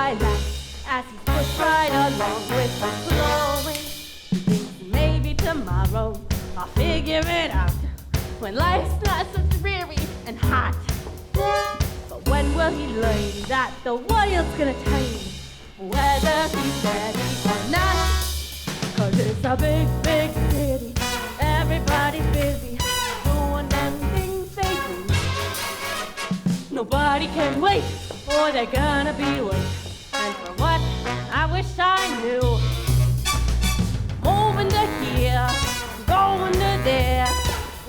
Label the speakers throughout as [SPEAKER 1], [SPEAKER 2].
[SPEAKER 1] twilight as he's pushed right along with the flowing. He thinks maybe tomorrow I'll figure it out when life's not so dreary and hot. But when will he learn that the world's gonna change, whether he's ready or not? 'Cause it's a big, big city, everybody's busy doing them things they do. Nobody can wait, or they're gonna be late. And for what, I wish I knew. Moving to here, going to there,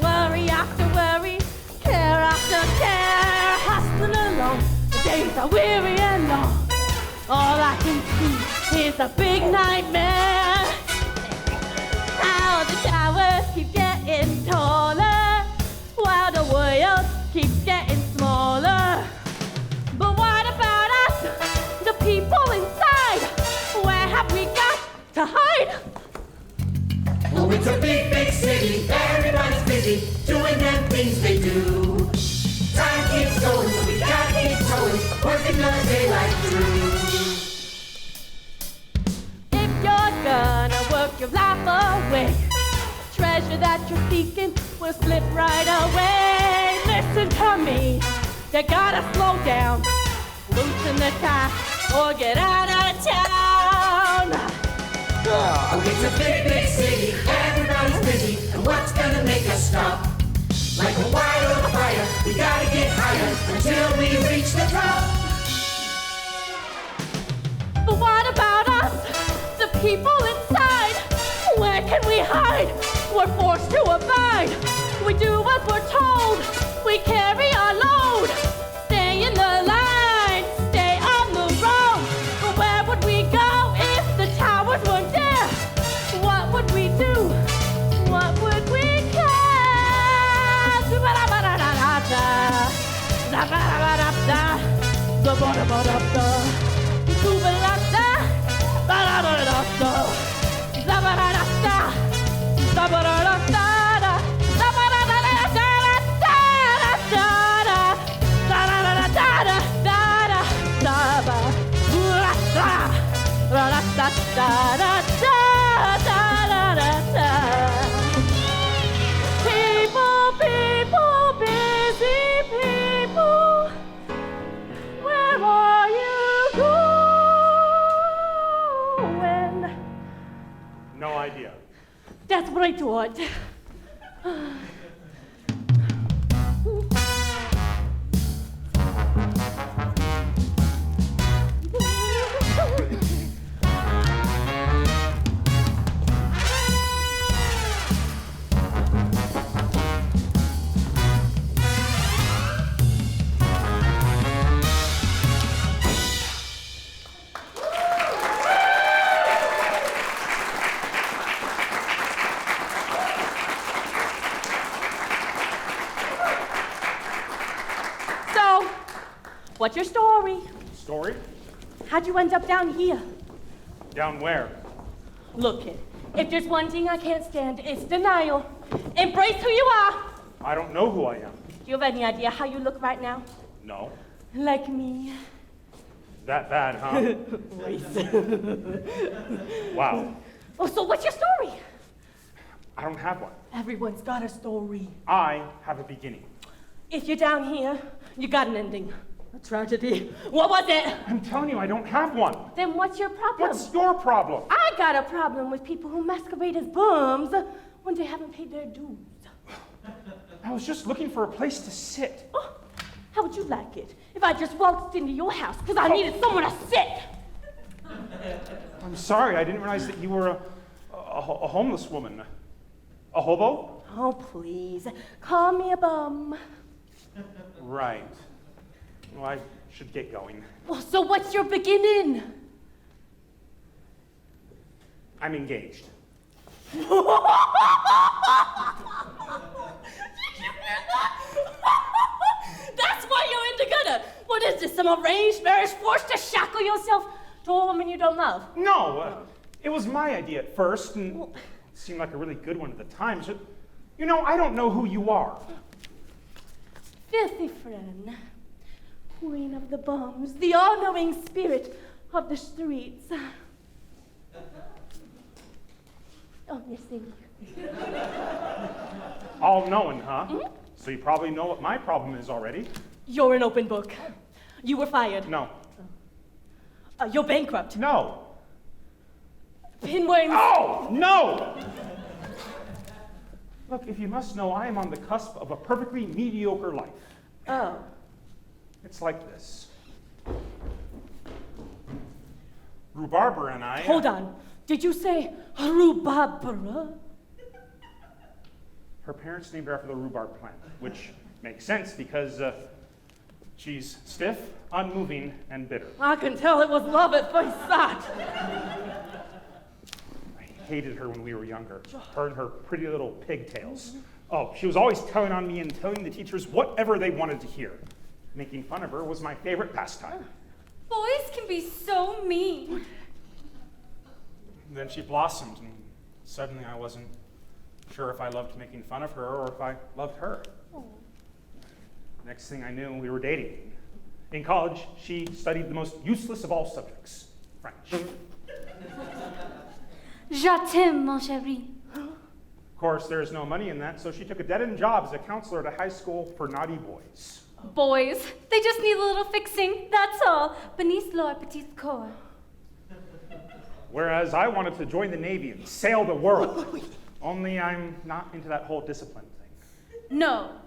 [SPEAKER 1] worry after worry, care after care, hustling along. The days are weary and long. All I can see is a big nightmare. How the towers keep getting taller, while the world keeps getting smaller. But what about us, the people inside? Where have we got to hide?
[SPEAKER 2] Oh, it's a big, big city. Everybody's busy doing them things they do. Time keeps going, so we gotta keep going, working the daylight through.
[SPEAKER 1] If you're gonna work your life away, treasure that you're seeking will slip right away. Listen to me, you gotta slow down, loosen the tie, or get out of town.
[SPEAKER 2] Oh, it's a big, big city. Everybody's busy, and what's gonna make us stop? Like a wildfire, we gotta get higher until we reach the top.
[SPEAKER 1] But what about us, the people inside? Where can we hide? We're forced to abide. We do what we're told. We carry our load. Stay in the line, stay on the road. But where would we go if the towers weren't there? What would we do? What would we care? People, people, busy people, where are you going?
[SPEAKER 3] No idea.
[SPEAKER 1] That's what I thought. What's your story?
[SPEAKER 3] Story?
[SPEAKER 1] How'd you end up down here?
[SPEAKER 3] Down where?
[SPEAKER 1] Look, kid, if there's one thing I can't stand, it's denial. Embrace who you are.
[SPEAKER 3] I don't know who I am.
[SPEAKER 1] Do you have any idea how you look right now?
[SPEAKER 3] No.
[SPEAKER 1] Like me.
[SPEAKER 3] That bad, huh? Wow.
[SPEAKER 1] Oh, so what's your story?
[SPEAKER 3] I don't have one.
[SPEAKER 1] Everyone's got a story.
[SPEAKER 3] I have a beginning.
[SPEAKER 1] If you're down here, you got an ending. A tragedy. What was it?
[SPEAKER 3] I'm telling you, I don't have one.
[SPEAKER 1] Then what's your problem?
[SPEAKER 3] What's your problem?
[SPEAKER 1] I got a problem with people who masquerade as bums when they haven't paid their dues.
[SPEAKER 3] I was just looking for a place to sit.
[SPEAKER 1] Oh, how would you like it if I just waltzed into your house because I needed somewhere to sit?
[SPEAKER 3] I'm sorry, I didn't realize that you were a homeless woman. A hobo?
[SPEAKER 1] Oh, please. Call me a bum.
[SPEAKER 3] Right. Well, I should get going.
[SPEAKER 1] Well, so what's your beginning?
[SPEAKER 3] I'm engaged.
[SPEAKER 1] Did you hear that? That's why you're in the gutter. What is this, some arranged marriage forced to shackle yourself to a woman you don't love?
[SPEAKER 3] No, it was my idea at first, and it seemed like a really good one at the time. So, you know, I don't know who you are.
[SPEAKER 1] Filthy friend, queen of the bums, the all-knowing spirit of the streets. Oh, yes, thank you.
[SPEAKER 3] All knowing, huh? So you probably know what my problem is already.
[SPEAKER 1] You're an open book. You were fired.
[SPEAKER 3] No.
[SPEAKER 1] You're bankrupt.
[SPEAKER 3] No.
[SPEAKER 1] Pinworms.
[SPEAKER 3] Oh, no! Look, if you must know, I am on the cusp of a perfectly mediocre life.
[SPEAKER 1] Oh.
[SPEAKER 3] It's like this. Rhubarbara and I...
[SPEAKER 1] Hold on. Did you say rhubarbara?
[SPEAKER 3] Her parents named her after the rhubarb plant, which makes sense because she's stiff, unmoving, and bitter.
[SPEAKER 1] I can tell it was love at first sight.
[SPEAKER 3] I hated her when we were younger. Her and her pretty little pigtails. Oh, she was always telling on me and telling the teachers whatever they wanted to hear. Making fun of her was my favorite pastime.
[SPEAKER 4] Boys can be so mean.
[SPEAKER 3] Then she blossomed, and suddenly I wasn't sure if I loved making fun of her or if I loved her.
[SPEAKER 4] Oh.
[SPEAKER 3] Next thing I knew, we were dating. In college, she studied the most useless of all subjects, French.
[SPEAKER 4] Je t'aime, mon chéri.
[SPEAKER 3] Of course, there is no money in that, so she took a dead-end job as a counselor at a high school for naughty boys.
[SPEAKER 4] Boys, they just need a little fixing, that's all. Beneath leur petit corps.
[SPEAKER 3] Whereas I wanted to join the Navy and sail the world. Only I'm not into that whole discipline thing.
[SPEAKER 4] No,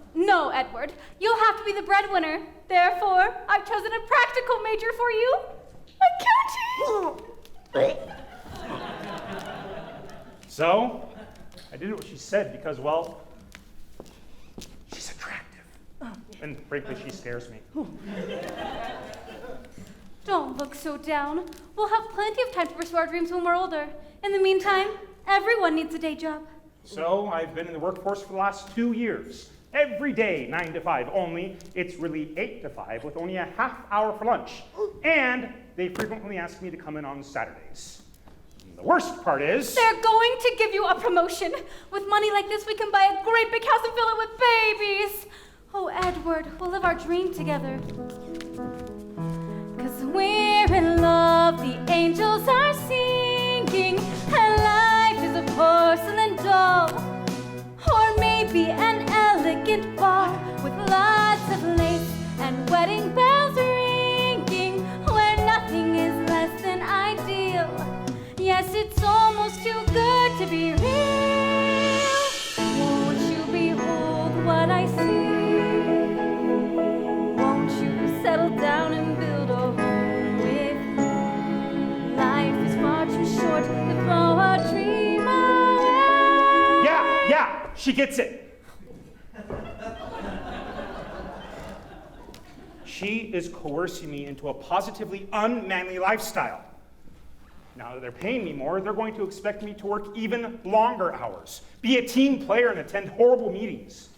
[SPEAKER 4] Edward. You'll have to be the breadwinner. Therefore, I've chosen a practical major for you. Accounting!
[SPEAKER 3] So, I did what she said because, well, she's attractive. And frankly, she scares me.
[SPEAKER 4] Don't look so down. We'll have plenty of time to pursue our dreams when we're older. In the meantime, everyone needs a day job.
[SPEAKER 3] So, I've been in the workforce for the last 2 years. Every day, 9 to 5, only it's really 8 to 5 with only a half hour for lunch. And they frequently ask me to come in on Saturdays. And the worst part is...
[SPEAKER 4] They're going to give you a promotion. With money like this, we can buy a great big house and fill it with babies. Oh, Edward, we'll live our dream together. 'Cause we're in love, the angels are singing, and life is a porcelain doll. Or maybe an elegant ball with lots of lace and wedding bells ringing, where nothing is less than ideal. Yes, it's almost too good to be real. Won't you behold what I see? Won't you settle down and build a home with me? Life is far too short to throw a dream away.
[SPEAKER 3] Yeah, she gets it. She is coercing me into a positively unmanly lifestyle. Now that they're paying me more, they're going to expect me to work even longer hours, be a team player, and attend horrible meetings.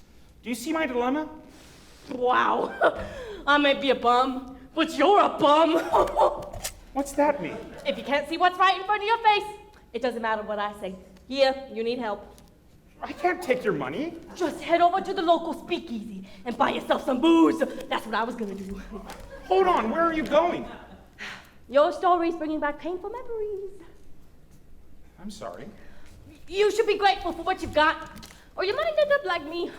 [SPEAKER 3] Do you see my dilemma?
[SPEAKER 1] Wow. I may be a bum, but you're a bum.
[SPEAKER 3] What's that mean?
[SPEAKER 1] If you can't see what's right in front of your face, it doesn't matter what I say. Yeah, you need help.
[SPEAKER 3] I can't take your money.
[SPEAKER 1] Just head over to the local speakeasy and buy yourself some booze. That's what I was gonna do.
[SPEAKER 3] Hold on, where are you going?
[SPEAKER 1] Your story's bringing back painful memories.
[SPEAKER 3] I'm sorry.
[SPEAKER 1] You should be grateful for what you've got, or you might end up like me.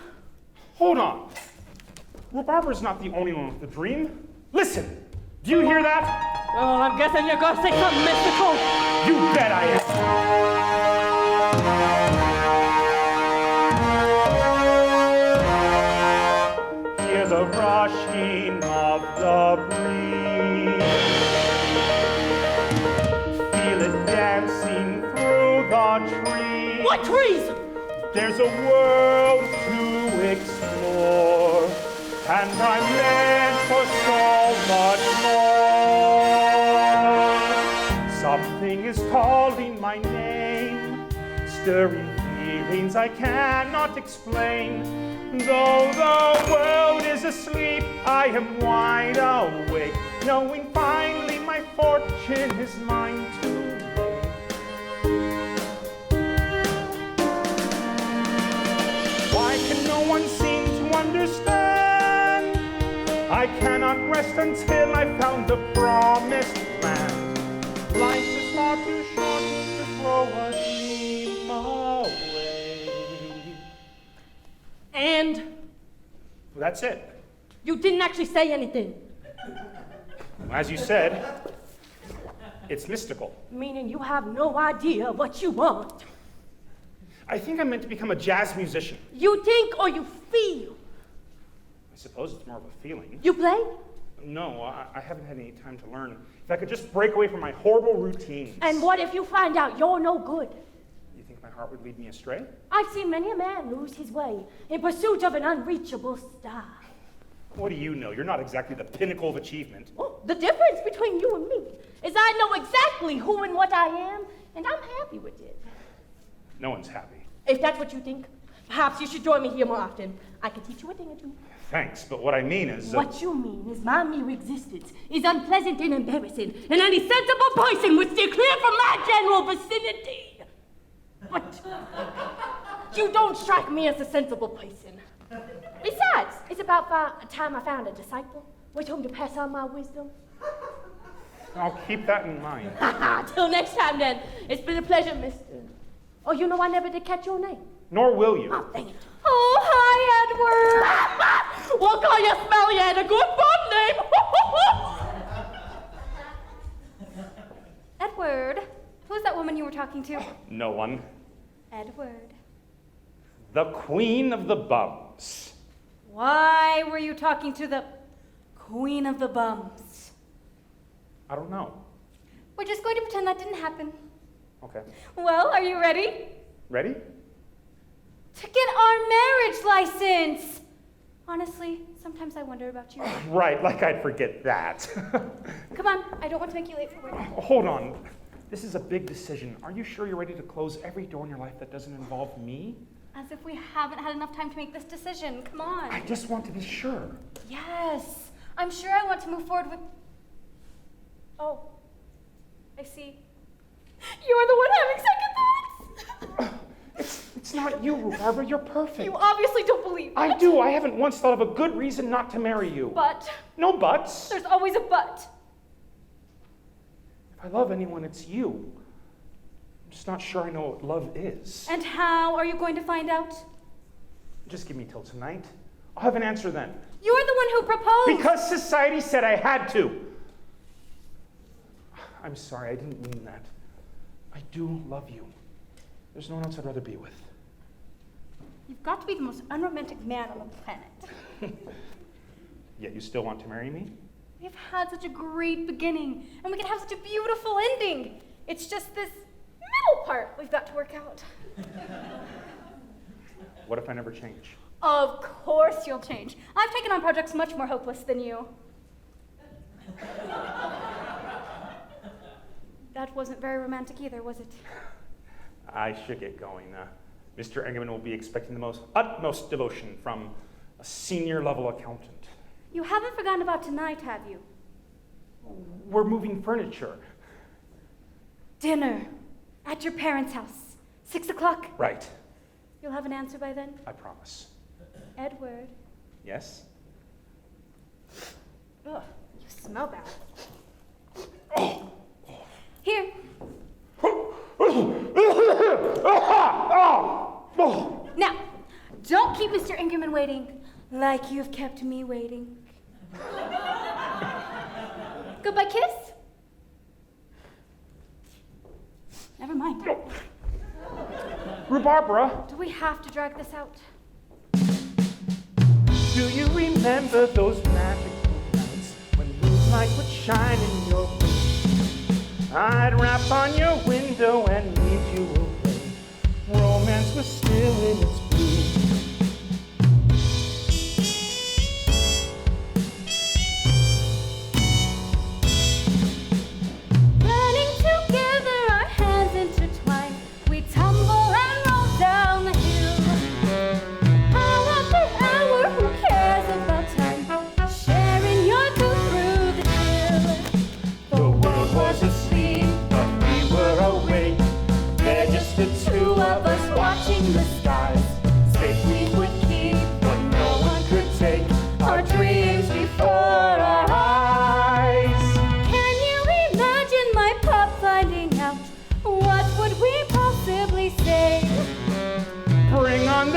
[SPEAKER 3] Hold on. Well, Barbara's not the only one with a dream. Listen, do you hear that?
[SPEAKER 1] Oh, I'm guessing you're gonna say something mystical.
[SPEAKER 3] You bet I am. Hear the rushing of the breeze. Feel it dancing through the trees.
[SPEAKER 1] What trees?
[SPEAKER 3] There's a world to explore, and I'm meant for so much more. Something is calling my name, stirring feelings I cannot explain. Though the world is asleep, I am wide awake, knowing finally my fortune is mine to make. Why can no one seem to understand? I cannot rest until I found the promised land. Life's is far too short to throw a dream away.
[SPEAKER 1] And
[SPEAKER 3] Well, that's it.
[SPEAKER 1] you didn't actually say anything,
[SPEAKER 3] As you said, it's mystical.
[SPEAKER 1] meaning you have no idea what you want.
[SPEAKER 3] I think I'm meant to become a jazz musician.
[SPEAKER 1] You think or you feel.
[SPEAKER 3] I suppose it's more of a feeling.
[SPEAKER 1] You play?
[SPEAKER 3] No, I haven't had any time to learn. If I could just break away from my horrible routines.
[SPEAKER 1] And what if you find out you're no good?
[SPEAKER 3] You think my heart would lead me astray?
[SPEAKER 1] I've seen many a man lose his way in pursuit of an unreachable star.
[SPEAKER 3] What do you know? You're not exactly the pinnacle of achievement.
[SPEAKER 1] Well, the difference between you and me is I know exactly who and what I am, and I'm happy with it.
[SPEAKER 3] No one's happy.
[SPEAKER 1] If that's what you think, perhaps you should join me here more often. I can teach you a thing or two.
[SPEAKER 3] Thanks, but what I mean is...
[SPEAKER 1] What you mean is my mere existence is unpleasant and embarrassing, and any sensible person would steer clear from my general vicinity. But you don't strike me as a sensible person. Besides, it's about time I found a disciple with whom to pass on my wisdom.
[SPEAKER 3] I'll keep that in mind.
[SPEAKER 1] Till next time, then. It's been a pleasure, mister. Oh, you know I never did catch your name.
[SPEAKER 3] Nor will you.
[SPEAKER 1] Oh, dang it.
[SPEAKER 4] Oh, hi, Edward.
[SPEAKER 1] What call you smelly and a good fun name?
[SPEAKER 4] Edward, who's that woman you were talking to?
[SPEAKER 3] No one.
[SPEAKER 4] Edward.
[SPEAKER 3] The Queen of the Bums.
[SPEAKER 4] Why were you talking to the Queen of the Bums?
[SPEAKER 3] I don't know.
[SPEAKER 4] We're just going to pretend that didn't happen.
[SPEAKER 3] Okay.
[SPEAKER 4] Well, are you ready?
[SPEAKER 3] Ready?
[SPEAKER 4] To get our marriage license! Honestly, sometimes I wonder about you.
[SPEAKER 3] Right, like I'd forget that.
[SPEAKER 4] Come on, I don't want to make you late for work.
[SPEAKER 3] Hold on. This is a big decision. Are you sure you're ready to close every door in your life that doesn't involve me?
[SPEAKER 4] As if we haven't had enough time to make this decision. Come on.
[SPEAKER 3] I just want to be sure.
[SPEAKER 4] Yes, I'm sure I want to move forward with... Oh, I see. You're the one having second thoughts.
[SPEAKER 3] It's not you, Barbara. You're perfect.
[SPEAKER 4] You obviously don't believe
[SPEAKER 3] I
[SPEAKER 4] it.
[SPEAKER 3] do. I haven't once thought of a good reason not to marry you.
[SPEAKER 4] But
[SPEAKER 3] No buts.
[SPEAKER 4] there's always a but.
[SPEAKER 3] If I love anyone, it's you. I'm just not sure I know what love is.
[SPEAKER 4] And how are you going to find out?
[SPEAKER 3] Just give me till tonight. I'll have an answer then.
[SPEAKER 4] You're the one who proposed.
[SPEAKER 3] Because society said I had to. I'm sorry, I didn't mean that. I do love you. There's no one else I'd rather be with.
[SPEAKER 4] You've got to be the most unromantic man on the planet.
[SPEAKER 3] Yet you still want to marry me?
[SPEAKER 4] We've had such a great beginning, and we can have such a beautiful ending. It's just this middle part we've got to work out.
[SPEAKER 3] What if I never change?
[SPEAKER 4] Of course you'll change. I've taken on projects much more hopeless than you. That wasn't very romantic either, was it?
[SPEAKER 3] I should get going. Mr. Engerman will be expecting the utmost devotion from a senior level accountant.
[SPEAKER 4] You haven't forgotten about tonight, have you?
[SPEAKER 3] We're moving furniture.
[SPEAKER 4] Dinner at your parents' house. 6 o'clock.
[SPEAKER 3] Right,
[SPEAKER 4] You'll have an answer by then?
[SPEAKER 3] I promise.
[SPEAKER 4] Edward.
[SPEAKER 3] Yes?
[SPEAKER 4] Ugh, you smell bad. Here. Now, don't keep Mr. Ingerman waiting like you've kept me waiting. Goodbye kiss? Never mind.
[SPEAKER 3] Rhubarbara,
[SPEAKER 4] Do we have to drag this out?
[SPEAKER 3] do you remember those magic nights when moonlight would shine in your room? I'd rap on your window and lead you away. Romance was still in its bloom.
[SPEAKER 4] Running together, our hands intertwined, we tumble and roll down the hill. Hour after hour, who cares about time? Sharing your good through the chill.
[SPEAKER 3] The world was asleep, but we were awake. There just the two of us watching the stars.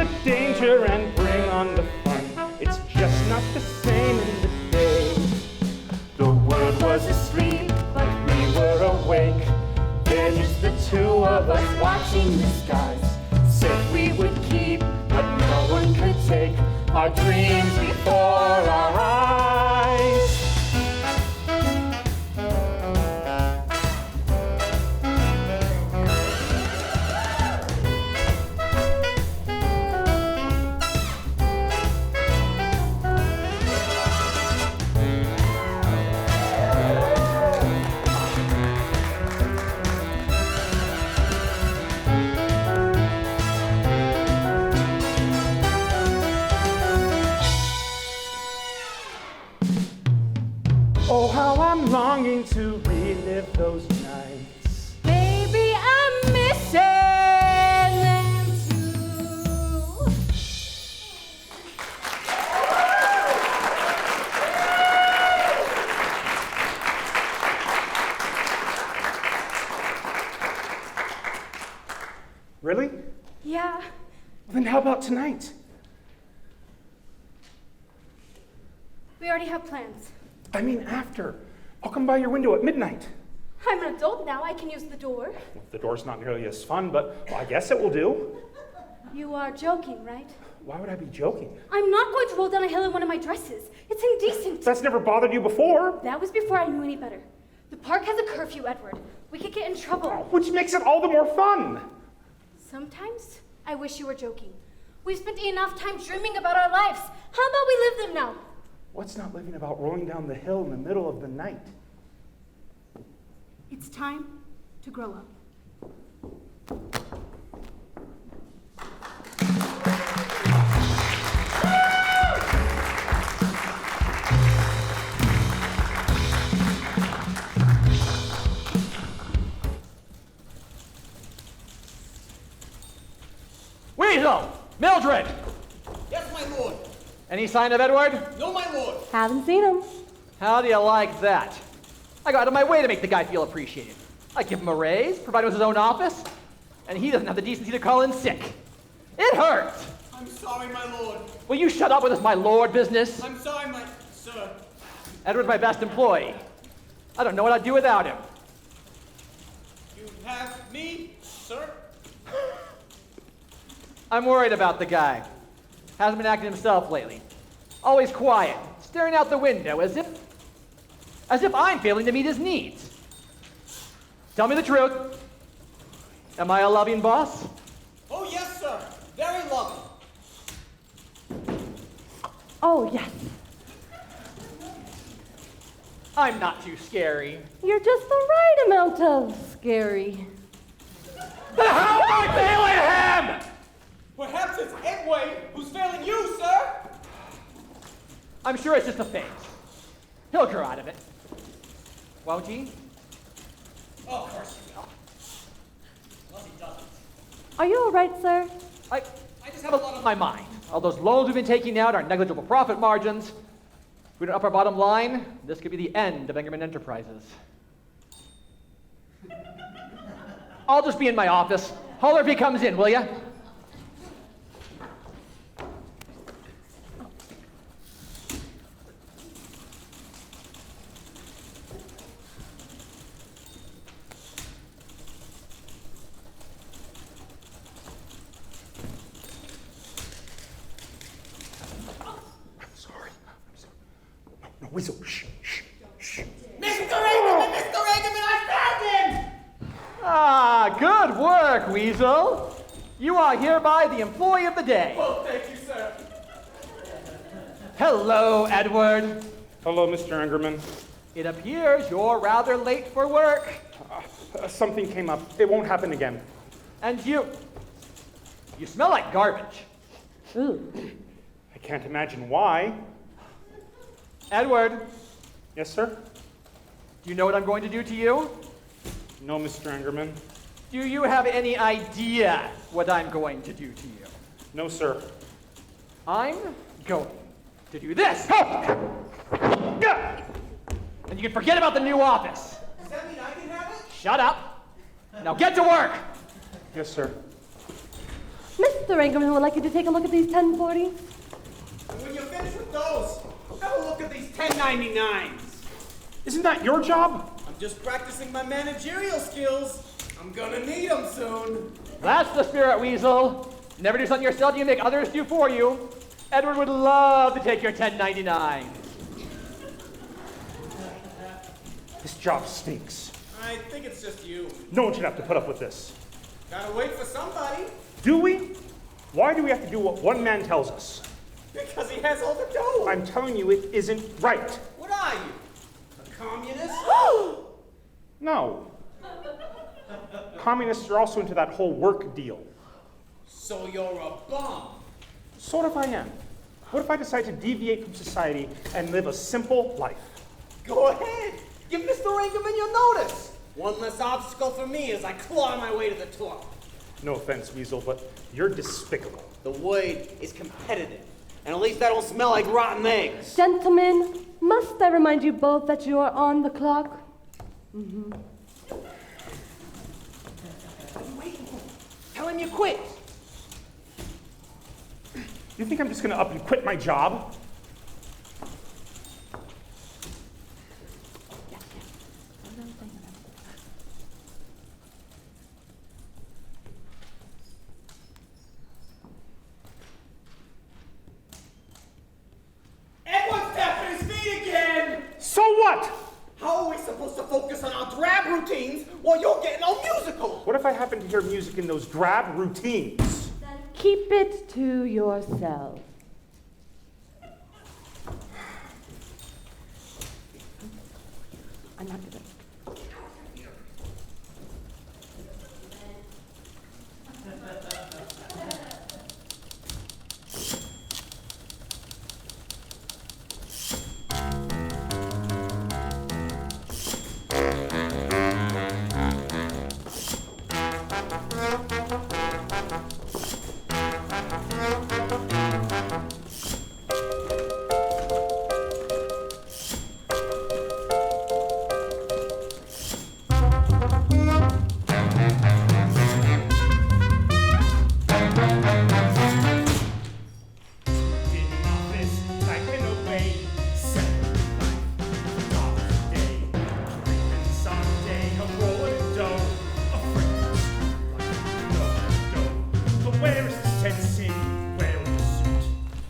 [SPEAKER 3] the danger and bring on the fun. It's just not the same in the day. The world was asleep, but we were awake. There's just the two of us watching the skies. Said we would keep, but no one could take our dreams before our eyes. Oh, how I'm longing to relive those nights.
[SPEAKER 4] Baby, I'm missing them too.
[SPEAKER 3] Really?
[SPEAKER 4] Yeah.
[SPEAKER 3] Well, then how about tonight?
[SPEAKER 4] We already have plans.
[SPEAKER 3] I mean after. I'll come by your window at midnight.
[SPEAKER 4] I'm an adult now. I can use the door.
[SPEAKER 3] Well, the door's not nearly as fun, but well, I guess it will do.
[SPEAKER 4] You are joking, right?
[SPEAKER 3] Why would I be joking?
[SPEAKER 4] I'm not going to roll down a hill in one of my dresses. It's indecent.
[SPEAKER 3] That's never bothered you before.
[SPEAKER 4] That was before I knew any better. The park has a curfew, Edward. We could get in trouble.
[SPEAKER 3] Which makes it all the more fun.
[SPEAKER 4] Sometimes I wish you were joking. We've spent enough time dreaming about our lives. How about we live them now?
[SPEAKER 3] What's not living about rolling down the hill in the middle of the night?
[SPEAKER 4] It's time to grow up.
[SPEAKER 5] Weasel! Mildred!
[SPEAKER 6] Yes, my lord.
[SPEAKER 5] Any sign of Edward?
[SPEAKER 6] No, my lord.
[SPEAKER 1] Haven't seen him.
[SPEAKER 5] How do you like that? I go out of my way to make the guy feel appreciated. I give him a raise, provide him with his own office, and he doesn't have the decency to call in sick. It hurts!
[SPEAKER 6] I'm sorry, my lord.
[SPEAKER 5] Will you shut up with this my lord business?
[SPEAKER 6] I'm sorry, my sir.
[SPEAKER 5] Edward's my best employee. I don't know what I'd do without him.
[SPEAKER 6] You have me, sir?
[SPEAKER 5] I'm worried about the guy. Hasn't been acting himself lately. Always quiet, staring out the window as if I'm failing to meet his needs. Tell me the truth. Am I a loving boss?
[SPEAKER 6] Oh, yes, sir. Very loving.
[SPEAKER 1] Oh, yes.
[SPEAKER 5] I'm not too scary.
[SPEAKER 1] You're just the right amount of scary.
[SPEAKER 5] Then how am I failing him?
[SPEAKER 6] Perhaps it's Edway who's failing you, sir.
[SPEAKER 5] I'm sure it's just a phase. He'll grow out of it. Won't he?
[SPEAKER 6] Oh, of course he will. Unless he doesn't.
[SPEAKER 1] Are you all right, sir?
[SPEAKER 5] I just have a lot on my mind. All those loans we've been taking out, our negligible profit margins. If we don't up our bottom line, this could be the end of Engerman Enterprises. I'll just be in my office. Holler if he comes in, will ya?
[SPEAKER 3] No, Weasel, shh, shh, shh.
[SPEAKER 6] Mr. Engerman, I found him!
[SPEAKER 5] Ah, good work, Weasel. You are hereby the employee of the day.
[SPEAKER 6] Oh, thank you, sir.
[SPEAKER 5] Hello, Edward.
[SPEAKER 3] Hello, Mr. Engerman.
[SPEAKER 5] It appears you're rather late for work.
[SPEAKER 3] Something came up. It won't happen again.
[SPEAKER 5] And you smell like garbage.
[SPEAKER 1] Ooh.
[SPEAKER 3] I can't imagine why.
[SPEAKER 5] Edward,
[SPEAKER 3] Yes, sir?
[SPEAKER 5] do you know what I'm going to do to you?
[SPEAKER 3] No, Mr. Engerman.
[SPEAKER 5] Do you have any idea what I'm going to do to you?
[SPEAKER 3] No, sir.
[SPEAKER 5] I'm going to do this. And you can forget about the new office.
[SPEAKER 6] Does that mean I can have it?
[SPEAKER 5] Shut up. Now get to work.
[SPEAKER 3] Yes, sir.
[SPEAKER 1] Mr. Ingram would like you to take a look at these 1040s.
[SPEAKER 6] And when you're finished with those, have a look at these 1099s.
[SPEAKER 3] Isn't that your job?
[SPEAKER 6] I'm just practicing my managerial skills. I'm gonna need them soon.
[SPEAKER 5] That's the spirit, Weasel. Never do something yourself, you make others do for you. Edward would love to take your 1099.
[SPEAKER 3] This job stinks.
[SPEAKER 6] I think it's just you.
[SPEAKER 3] No one should have to put up with this.
[SPEAKER 6] Gotta wait for somebody.
[SPEAKER 3] Do we? Why do we have to do what one man tells us?
[SPEAKER 6] Because he has all the dough.
[SPEAKER 3] I'm telling you, it isn't right.
[SPEAKER 6] What are you? A communist?
[SPEAKER 3] No. Communists are also into that whole work deal.
[SPEAKER 6] So you're a bum.
[SPEAKER 3] Sort of I am. What if I decide to deviate from society and live a simple life?
[SPEAKER 6] Go ahead. Give Mr. Rankerman your notice. One less obstacle for me as I claw my way to the top.
[SPEAKER 3] No offense, Weasel, but you're despicable.
[SPEAKER 6] The wood is competitive. And at least I don't smell like rotten eggs.
[SPEAKER 1] Gentlemen, must I remind you both that you are on the clock?
[SPEAKER 6] What are you waiting for? Tell him you quit.
[SPEAKER 3] You think I'm just gonna up and quit my job?
[SPEAKER 6] Edward's tapping his feet again!
[SPEAKER 3] So what?
[SPEAKER 6] How are we supposed to focus on our drab routines while you're getting all musical?
[SPEAKER 3] What if I happen to hear music in those drab routines?
[SPEAKER 1] Keep it to yourself. I'm not gonna.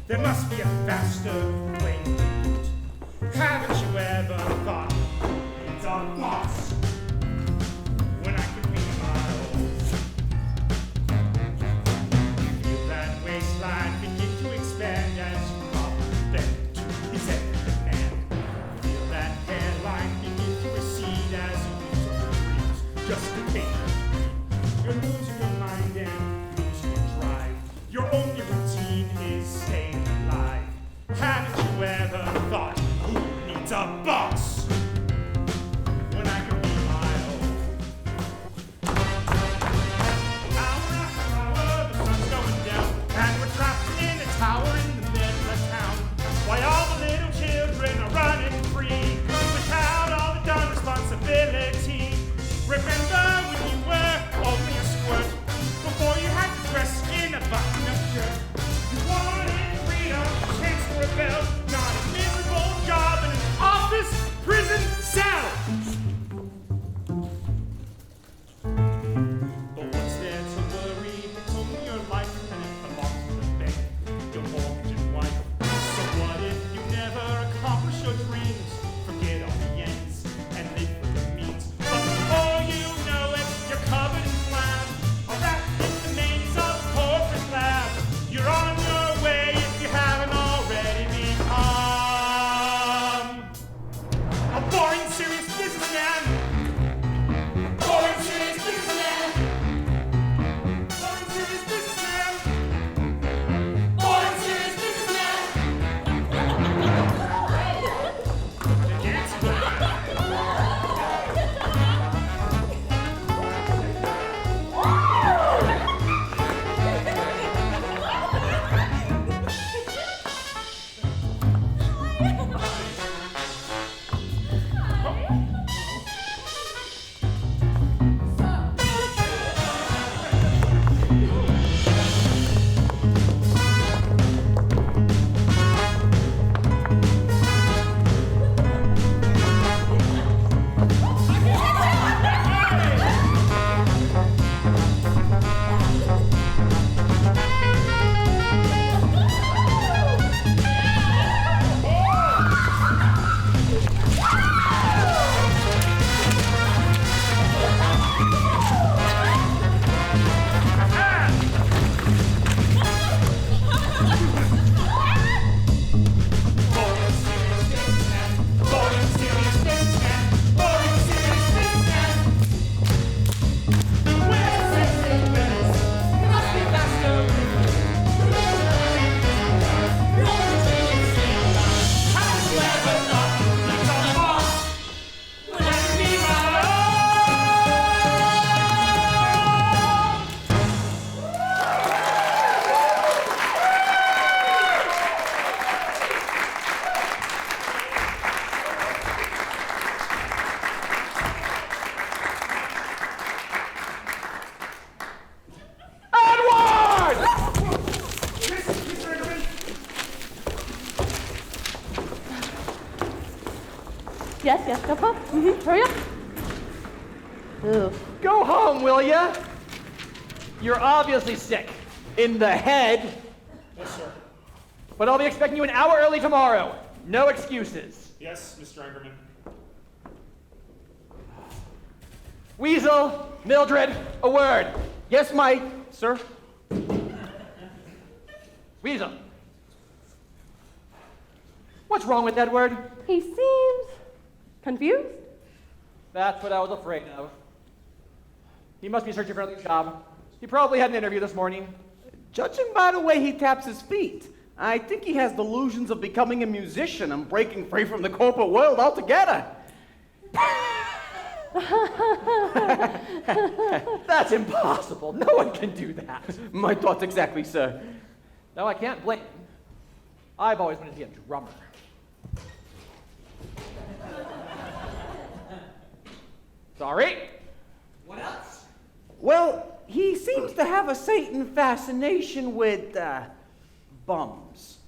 [SPEAKER 3] There must be a faster way to do it. Haven't you ever thought it's a boss when I could be my own? You feel that waistline begin to expand as you pop bend to his every man. You feel that hairline begin to recede as you lose your dreams just to take it. You're losing your mind and losing your drive. Your only routine is staying alive. Haven't you ever thought, who needs a boss when I can be my own? Hour after hour, the sun's going down, and we're trapped in a tower in the middle of town. While all the little children are running free, without all the done responsibility. Remember when you were only a squirrel?
[SPEAKER 1] Yes, no problem. Hurry up. Ugh.
[SPEAKER 5] Go home, will ya? You're obviously sick.
[SPEAKER 6] In the head.
[SPEAKER 3] Yes, sir.
[SPEAKER 5] But I'll be expecting you an hour early tomorrow. No excuses.
[SPEAKER 3] Yes, Mr. Angerman.
[SPEAKER 5] Weasel, Mildred, a word.
[SPEAKER 6] Yes, Mike.
[SPEAKER 5] Sir? Weasel. What's wrong with Edward?
[SPEAKER 1] He seems confused.
[SPEAKER 5] That's what I was afraid of. He must be searching for another job. He probably had an interview this morning.
[SPEAKER 6] Judging by the way he taps his feet, I think he has delusions of becoming a musician and breaking free from the corporate world altogether.
[SPEAKER 5] That's impossible. No one can do that.
[SPEAKER 6] My thoughts exactly, sir.
[SPEAKER 5] No, I can't blame him. I've always wanted to be a drummer. Sorry? What else?
[SPEAKER 6] Well, he seems to have a Satan fascination with, bums.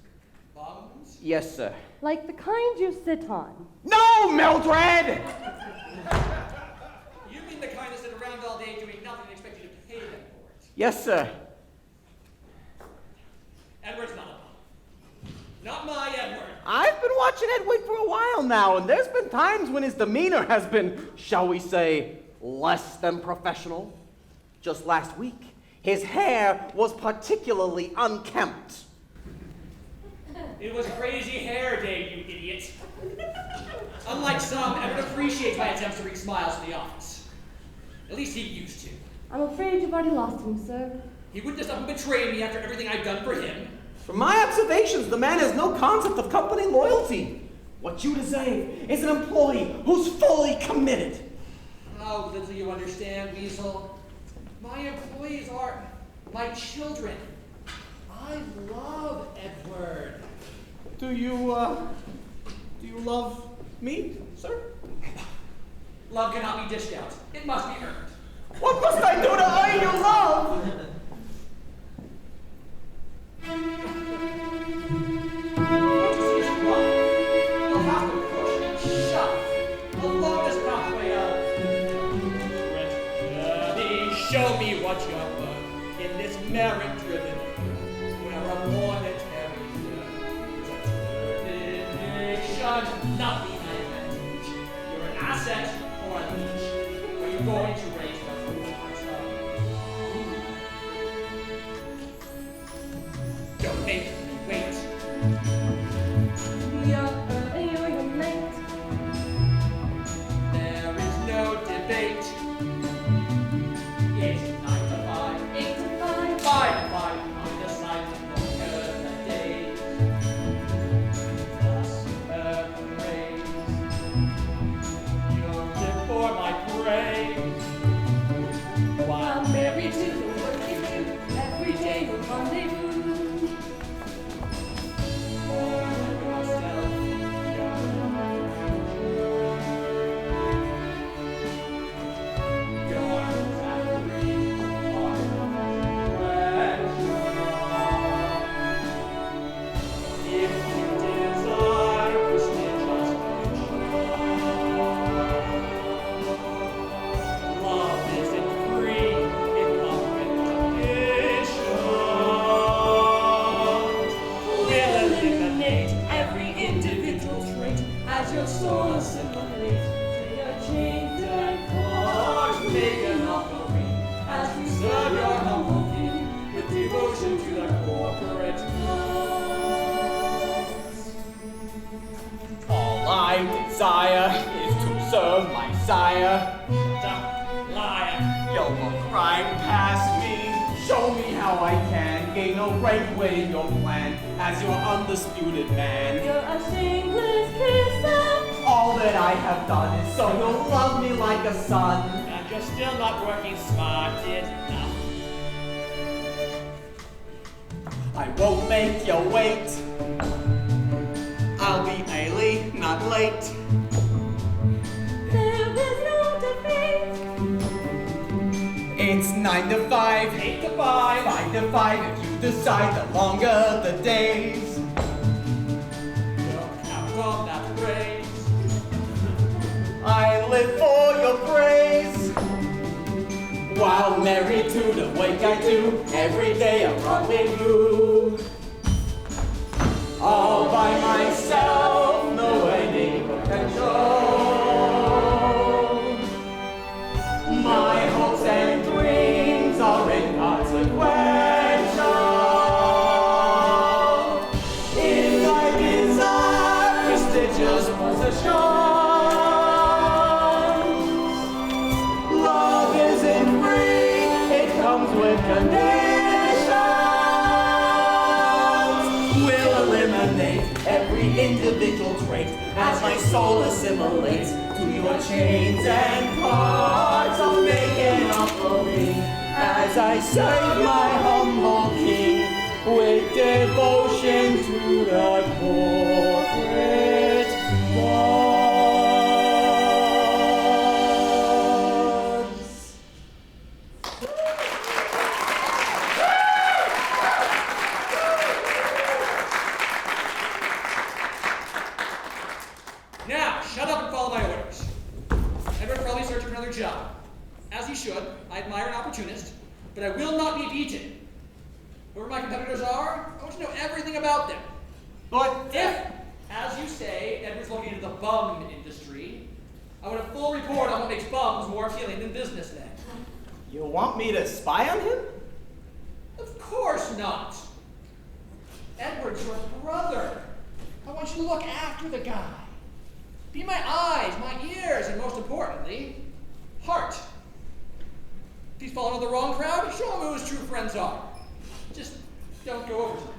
[SPEAKER 5] Bums?
[SPEAKER 6] Yes, sir.
[SPEAKER 1] Like the kind you sit on.
[SPEAKER 6] No, Mildred!
[SPEAKER 5] You mean the kind that sit around all day doing nothing and expect you to pay them for it?
[SPEAKER 6] Yes, sir.
[SPEAKER 5] Edward's not a bum. Not my Edward.
[SPEAKER 6] I've been watching Edward for a while now, and there's been times when his demeanor has been, shall we say, less than professional. Just last week, his hair was particularly unkempt.
[SPEAKER 5] It was crazy hair day, you idiot. Unlike some, Edward appreciates my attempts to bring smiles to the office. At least he used to.
[SPEAKER 1] I'm afraid you've already lost him, sir.
[SPEAKER 5] He wouldn't just up and betray me after everything I've done for him.
[SPEAKER 6] From my observations, the man has no concept of company loyalty. What you deserve is an employee who's fully committed.
[SPEAKER 5] How little you understand, Weasel. My employees are my children. I love Edward.
[SPEAKER 6] Do you love me, sir?
[SPEAKER 5] Love cannot be dished out. It must be earned.
[SPEAKER 6] What must I do to earn your love?
[SPEAKER 5] You'll have to push and shove the longest pathway up. Show me what you're worth in this merit-driven, where a monetary determination, not the advantage. You're an asset or a leech. Are you going to raise the Don't make me wait.
[SPEAKER 1] You're early or you're late.
[SPEAKER 5] There is no debate. It's 9 to 5.
[SPEAKER 1] 8 to 5.
[SPEAKER 5] 5 to 5. On the side longer the days. Thus praise. You'll live for my praise. While married to the work you do, every day you'll rendezvous.
[SPEAKER 6] Desire is to serve my sire.
[SPEAKER 5] Liar.
[SPEAKER 6] You'll look right past me. Show me how I can gain a rank within your plan as your undisputed man.
[SPEAKER 1] You're a shameless kisser.
[SPEAKER 6] All that I have done is so you'll love me like a son.
[SPEAKER 5] And you're still not working smart enough.
[SPEAKER 6] I won't make you wait. I'll be early, not late.
[SPEAKER 1] There is no debate.
[SPEAKER 6] It's 9 to 5,
[SPEAKER 5] 8 to 5.
[SPEAKER 6] 5 to 5 if you decide the longer the days.
[SPEAKER 5] Don't count on that praise.
[SPEAKER 6] live for your praise. While married to the wake I do, every day a rendezvous. All by myself, no any potential. My hopes and dreams are inconsequential. In I desire prestigious possessions. Love isn't free, it comes with conditions. We'll eliminate every individual trait as my soul assimilates to your chains and parts. I'll make an offering as I serve my humble king with devotion to the corporate gods.
[SPEAKER 7] Now, shut up and follow my orders. Edward probably searching for another job. As he should. I admire an opportunist, but I will not be beaten. Whoever my competitors are, I want to know everything about them.
[SPEAKER 6] But
[SPEAKER 7] If, as you say, Edward's looking into the bum industry, I want a full report on what makes bums more appealing than businessmen.
[SPEAKER 6] you want me to spy on him?
[SPEAKER 7] Of course not. Edward's your brother. I want you to look after the guy. Be my eyes, my ears, and most importantly, heart. If he's fallen into the wrong crowd, show him who his true friends are. Just don't go overtime.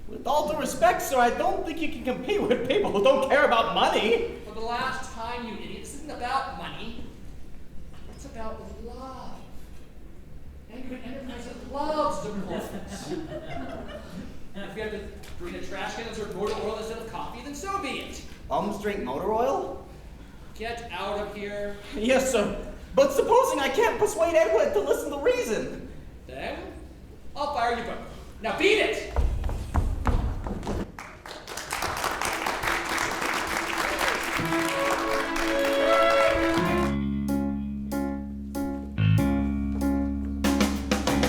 [SPEAKER 6] With all due respect, sir, I don't think you can compete with people who don't care about money.
[SPEAKER 7] For the last time, you idiot, this isn't about money. It's about love. And you're an enterprise that loves the performance. And if you have to bring a trash can and serve motor oil instead of coffee, then so be it.
[SPEAKER 6] Bums drink motor oil?
[SPEAKER 7] Get out of here.
[SPEAKER 6] Yes, sir. But supposing I can't persuade Edward to listen to reason.
[SPEAKER 7] Then, I'll fire you both. Now beat it!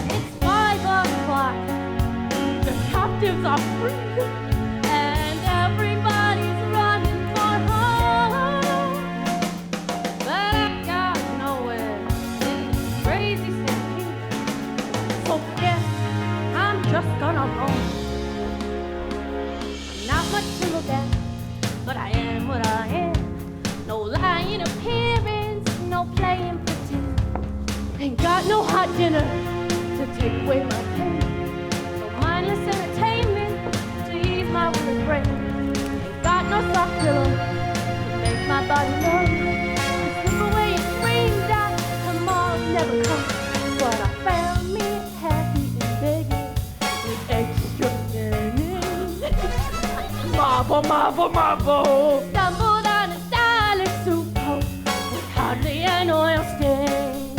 [SPEAKER 1] It's 5 o'clock. The captives are free, and everybody's running for home. But I got nowhere in this crazy city. So yes, I'm just gonna roam. Not much to look at, but I am what I am. No lying appearance, no playing pretend. Ain't got no hot dinner to take away my pain. No mindless entertainment to ease my weary brain. Ain't got no soft pillow to make my body numb. To slip away and dream that tomorrow never comes. But I found me happy and begging with extra pennies. Marble, marble, marble. Stumbled on a stylish suit coat with hardly an oil stain.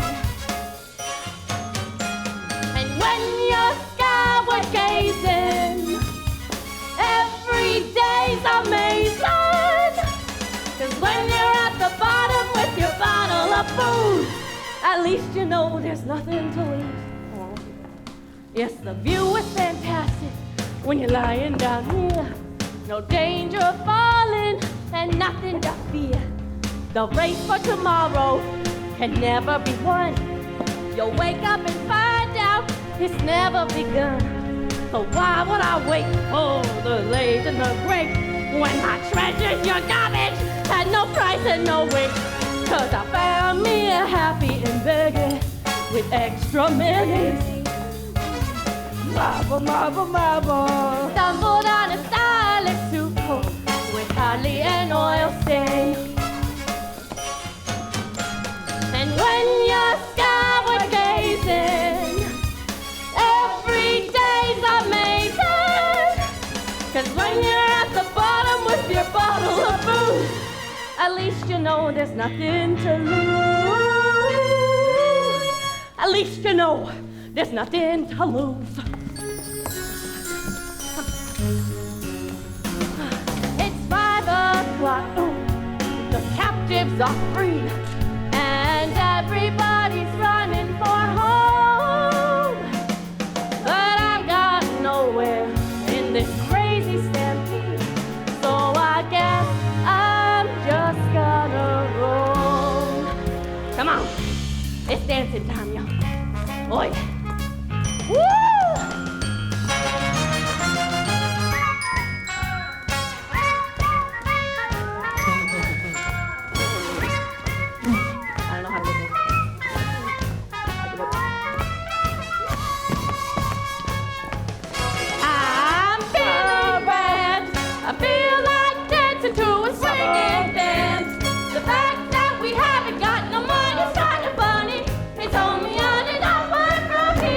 [SPEAKER 1] And when you're skyward gazing, every day's amazing. 'Cause when you're at the bottom with your bottle of booze, at least you know there's nothing to lose. Yes, the view is fantastic when you're lying down here. No danger of falling and nothing to fear. The race for tomorrow can never be won. You'll wake up and find out it's never begun. So why would I wait for the late and the great when my treasure's your garbage had no price and no weight? 'Cause I found me a happy and begging with extra minutes. Marble, marble, marble. Stumbled on a stylish suit coat with hardly an oil stain. And when you're skyward gazing, every day's amazing. 'Cause when you're at the bottom with your bottle of booze, at least you know there's nothing to lose. At least you know there's nothing to lose. It's 5 o'clock. Ooh, the captives are free. It's dancing time, y'all. Oh, yeah. Woo! I don't know how to do this. I give up. I'm feeling bad. I feel like dancing to a swinging dance. The fact that we haven't got no money is kind of funny. It's only on and off from here. I'm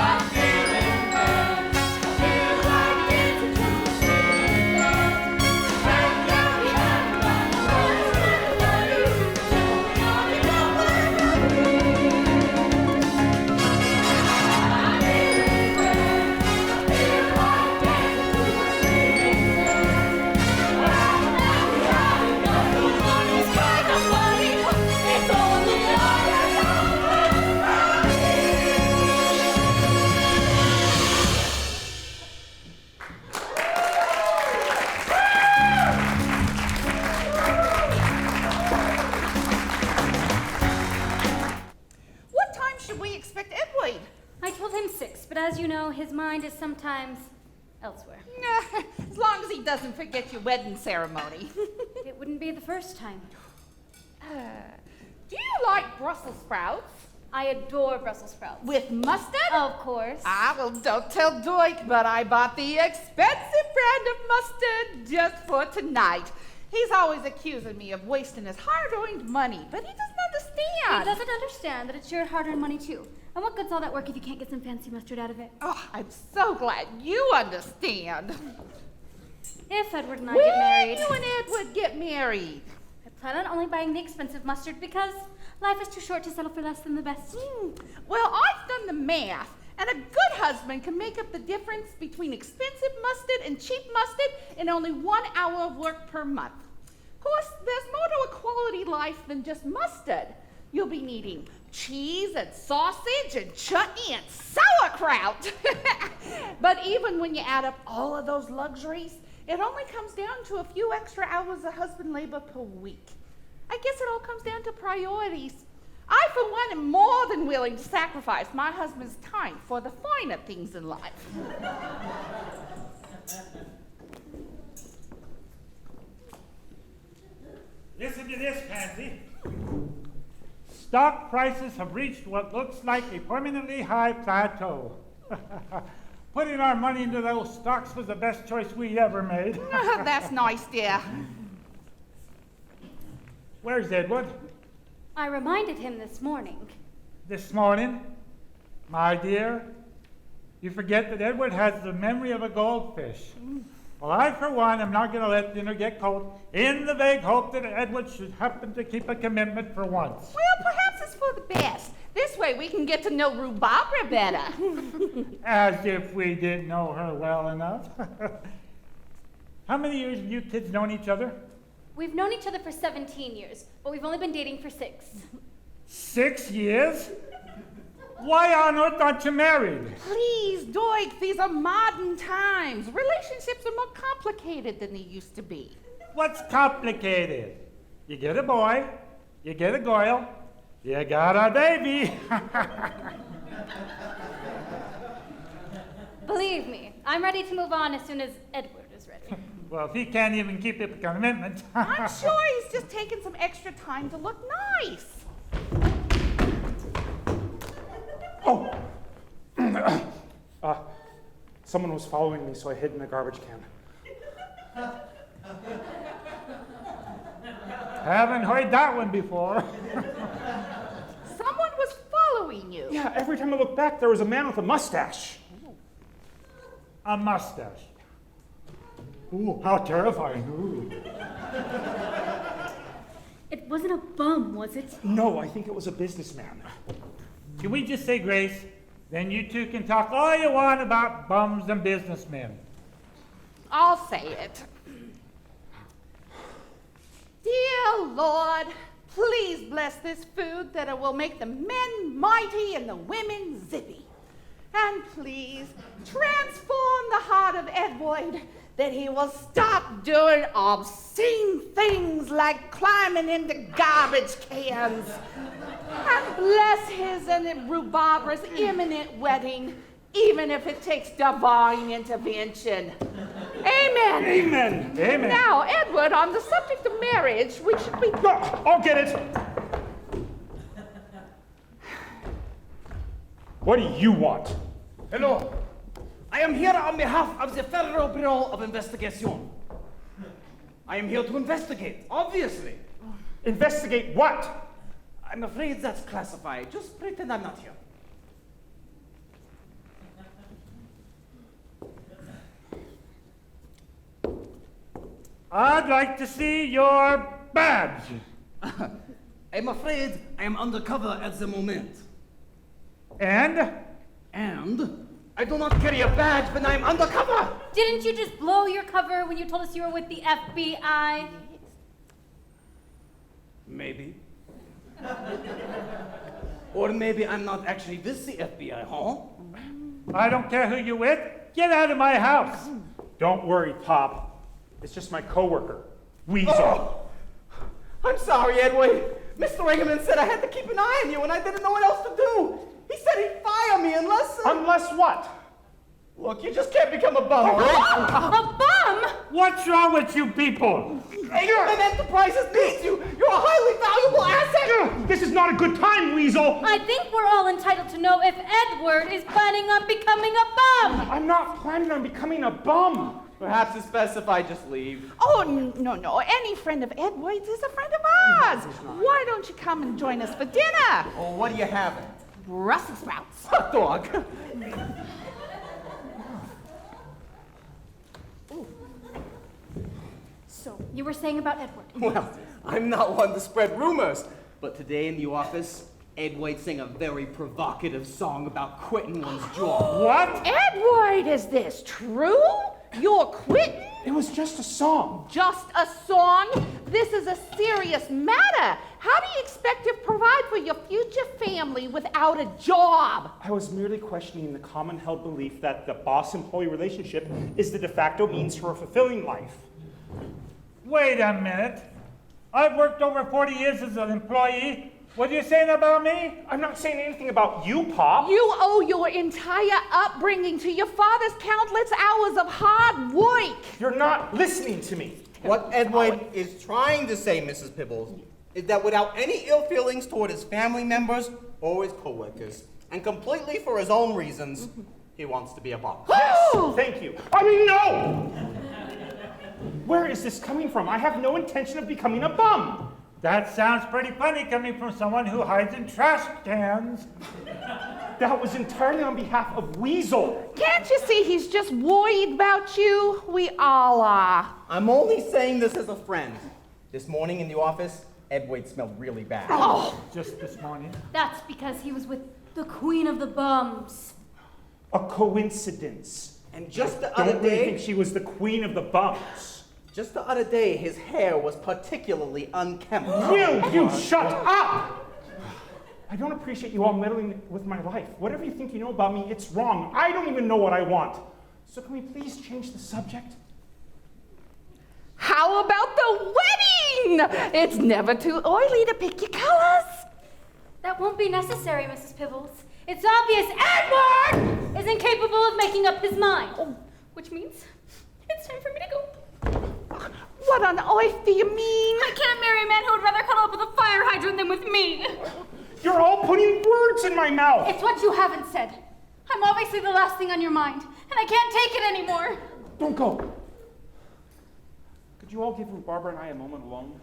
[SPEAKER 1] feeling bad. I feel like dancing to a swinging dance. The fact that we haven't got no money is kind of funny. It's only on and off from here. I'm feeling bad. I feel like dancing to a swinging dance. The fact that we haven't got no money is kind of funny. It's only on and off from
[SPEAKER 8] What time should we expect Edward?
[SPEAKER 4] I told him 6, but as you know, his mind is sometimes elsewhere.
[SPEAKER 8] As long as he doesn't forget your wedding ceremony.
[SPEAKER 4] It wouldn't be the first time.
[SPEAKER 8] Do you like Brussels sprouts?
[SPEAKER 4] I adore Brussels sprouts.
[SPEAKER 8] With mustard?
[SPEAKER 4] Of course.
[SPEAKER 8] Well, don't tell Doik, but I bought the expensive brand of mustard just for tonight. He's always accusing me of wasting his hard-earned money, but he doesn't understand.
[SPEAKER 4] He doesn't understand that it's your hard-earned money too. And what good's all that work if you can't get some fancy mustard out of it?
[SPEAKER 8] Oh, I'm so glad you understand.
[SPEAKER 4] If Edward and I
[SPEAKER 8] When
[SPEAKER 4] get married,
[SPEAKER 8] you and Edward get married?
[SPEAKER 4] I plan on only buying the expensive mustard because life is too short to settle for less than the best.
[SPEAKER 8] Well, I've done the math, and a good husband can make up the difference between expensive mustard and cheap mustard in only 1 hour of work per month. Of course, there's more to a quality life than just mustard. You'll be needing cheese and sausage and chutney and sauerkraut. But even when you add up all of those luxuries, it only comes down to a few extra hours of husband labor per week. I guess it all comes down to priorities. I, for one, am more than willing to sacrifice my husband's time for the finer things in life.
[SPEAKER 3] Listen to this, Pansy. Stock prices have reached what looks like a permanently high plateau. Putting our money into those stocks was the best choice we ever made.
[SPEAKER 8] That's nice, dear.
[SPEAKER 3] Where's Edward?
[SPEAKER 4] I reminded him this morning.
[SPEAKER 3] This morning? My dear, you forget that Edward has the memory of a goldfish. Well, I, for one, am not going to let dinner get cold in the vague hope that Edward should happen to keep a commitment for once.
[SPEAKER 8] Well, perhaps it's for the best. This way we can get to know Rhubarba better.
[SPEAKER 3] As if we didn't know her well enough. How many years have you kids known each other?
[SPEAKER 4] We've known each other for 17 years, but we've only been dating for 6.
[SPEAKER 3] 6 years? Why on earth aren't you married?
[SPEAKER 8] Please, Doik, these are modern times. Relationships are more complicated than they used to be.
[SPEAKER 3] What's complicated? You get a boy, you get a girl, you got a baby.
[SPEAKER 4] Believe me, I'm ready to move on as soon as Edward is ready.
[SPEAKER 3] Well, if he can't even keep a commitment.
[SPEAKER 8] I'm sure he's just taking some extra time to look nice.
[SPEAKER 3] Oh! Someone was following me, so I hid in a garbage can. Haven't heard that one before.
[SPEAKER 8] Someone was following you.
[SPEAKER 3] Yeah, every time I looked back, there was a man with a mustache. A mustache. Ooh, how terrifying. Ooh.
[SPEAKER 4] It wasn't a bum, was it?
[SPEAKER 3] No, I think it was a businessman. Can we just say grace? Then you two can talk all you want about bums and businessmen.
[SPEAKER 8] I'll say it. Dear Lord, please bless this food that it will make the men mighty and the women zippy. And please transform the heart of Edward that he will stop doing obscene things like climbing into garbage cans. And bless his and Rue Barbara's imminent wedding, even if it takes divine intervention. Amen.
[SPEAKER 3] Amen. Amen.
[SPEAKER 8] Now, Edward, on the subject of marriage, we should be...
[SPEAKER 3] No, I'll get it. What do you want?
[SPEAKER 6] Hello. I am here on behalf of the Federal Bureau of Investigation. I am here to investigate, obviously.
[SPEAKER 3] Investigate what?
[SPEAKER 6] I'm afraid that's classified. Just pretend I'm not here.
[SPEAKER 9] I'd like to see your badge.
[SPEAKER 6] I'm afraid I am undercover at the moment.
[SPEAKER 9] And?
[SPEAKER 6] And I do not carry a badge when I'm undercover.
[SPEAKER 4] Didn't you just blow your cover when you told us you were with the FBI?
[SPEAKER 6] Maybe. Or maybe I'm not actually with the FBI, huh?
[SPEAKER 9] I don't care who you're with. Get out of my house.
[SPEAKER 3] Don't worry, Pop. It's just my coworker, Weasel.
[SPEAKER 6] Oh, I'm sorry, Edward. Mr. Ringerman said I had to keep an eye on you and I didn't know what else to do. He said he'd fire me unless...
[SPEAKER 3] Unless what?
[SPEAKER 6] Look, you just can't become a bum, all right?
[SPEAKER 4] A bum?
[SPEAKER 9] What's wrong with you people?
[SPEAKER 6] Ringerman Enterprises needs you. You're a highly valuable asset.
[SPEAKER 3] This is not a good time, Weasel.
[SPEAKER 4] I think we're all entitled to know if Edward is planning on becoming a bum.
[SPEAKER 3] I'm not planning on becoming a bum.
[SPEAKER 6] Perhaps it's best if I just leave.
[SPEAKER 8] Oh, no. Any friend of Edward's is a friend of ours. Why don't you come and join us for dinner?
[SPEAKER 6] Oh, what are you having?
[SPEAKER 8] Brussels sprouts.
[SPEAKER 6] Hot dog.
[SPEAKER 4] So, you were saying about Edward.
[SPEAKER 6] Well, I'm not one to spread rumors, but today in the office, Edward sang a very provocative song about quitting one's job.
[SPEAKER 3] What?
[SPEAKER 8] Edward, is this true? You're quitting?
[SPEAKER 3] It was just a song.
[SPEAKER 8] Just a song? This is a serious matter. How do you expect to provide for your future family without a job?
[SPEAKER 3] I was merely questioning the common held belief that the boss-employee relationship is the de facto means for a fulfilling life.
[SPEAKER 9] Wait a minute. I've worked over 40 years as an employee. What are you saying about me?
[SPEAKER 3] I'm not saying anything about you, Pop.
[SPEAKER 8] You owe your entire upbringing to your father's countless hours of hard work.
[SPEAKER 3] You're not listening to me.
[SPEAKER 10] What Edward is trying to say, Mrs. Pibbles, is that without any ill feelings toward his family members or his co-workers, and completely for his own reasons, he wants to be a boss.
[SPEAKER 3] Yes, thank you. I mean, no! Where is this coming from? I have no intention of becoming a bum.
[SPEAKER 9] That sounds pretty funny coming from someone who hides in trash cans.
[SPEAKER 3] That was entirely on behalf of Weasel.
[SPEAKER 8] Can't you see he's just worried about you? We all are.
[SPEAKER 10] I'm only saying this as a friend. This morning in the office, Edward smelled really bad.
[SPEAKER 8] Oh,
[SPEAKER 9] Just this morning.
[SPEAKER 4] That's because he was with the queen of the bums.
[SPEAKER 3] A coincidence.
[SPEAKER 10] And just the other
[SPEAKER 3] Don't really think
[SPEAKER 10] day,
[SPEAKER 3] she was the queen of the bums.
[SPEAKER 10] his hair was particularly unkempt.
[SPEAKER 3] Will you shut up? I don't appreciate you all meddling with my life. Whatever you think you know about me, it's wrong. I don't even know what I want. So can we please change the subject?
[SPEAKER 8] how about the wedding? It's never too early to pick your colors.
[SPEAKER 4] That won't be necessary, Mrs. Pibbles. It's obvious Edward is incapable of making up his mind. Which means it's time for me to go.
[SPEAKER 8] What on earth do you mean?
[SPEAKER 4] I can't marry a man who would rather cuddle up with a fire hydrant than with me.
[SPEAKER 3] You're all putting words in my mouth.
[SPEAKER 4] It's what you haven't said. I'm obviously the last thing on your mind, and I can't take it anymore.
[SPEAKER 3] Don't go. Could you all give Barbara and I a moment alone?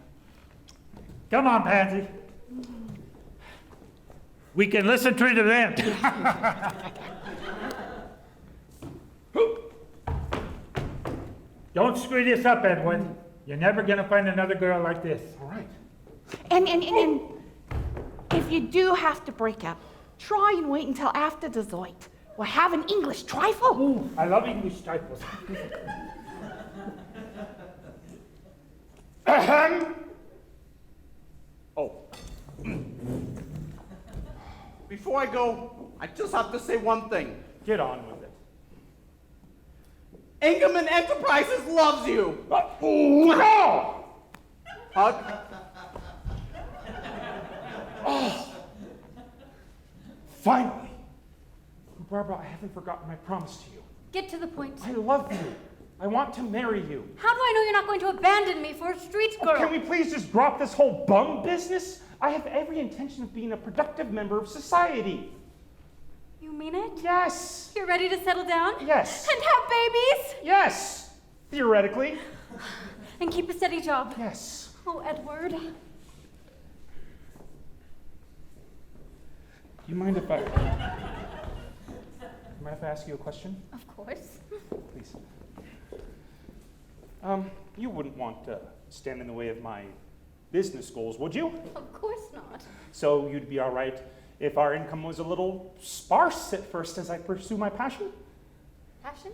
[SPEAKER 9] Come on, Pansy. We can listen to the event. Don't screw this up, Edwin. You're never gonna find another girl like this.
[SPEAKER 3] All right.
[SPEAKER 8] And if you do have to break up, try and wait until after dessert. We'll have an English trifle.
[SPEAKER 9] Ooh, I love English typos.
[SPEAKER 3] Ahem. Oh.
[SPEAKER 10] Before I go, I just have to say one thing.
[SPEAKER 3] Get on with it.
[SPEAKER 6] Engelman Enterprises loves you.
[SPEAKER 3] No!
[SPEAKER 6] Hug.
[SPEAKER 3] Finally! Barbara, I haven't forgotten my promise to you.
[SPEAKER 4] Get to the point.
[SPEAKER 3] I love you. I want to marry you.
[SPEAKER 4] How do I know you're not going to abandon me for a street girl?
[SPEAKER 3] Can we please just drop this whole bum business? I have every intention of being a productive member of society.
[SPEAKER 4] You mean it?
[SPEAKER 3] Yes.
[SPEAKER 4] You're ready to settle down?
[SPEAKER 3] Yes.
[SPEAKER 4] And have babies?
[SPEAKER 3] Yes. Theoretically.
[SPEAKER 4] And keep a steady job?
[SPEAKER 3] Yes.
[SPEAKER 4] Oh, Edward.
[SPEAKER 3] Do you mind if I... Mind if I ask you a question?
[SPEAKER 4] Of course.
[SPEAKER 3] Please. You wouldn't want to stand in the way of my business goals, would you?
[SPEAKER 4] Of course not.
[SPEAKER 3] So you'd be all right if our income was a little sparse at first as I pursue my passion?
[SPEAKER 4] Passion?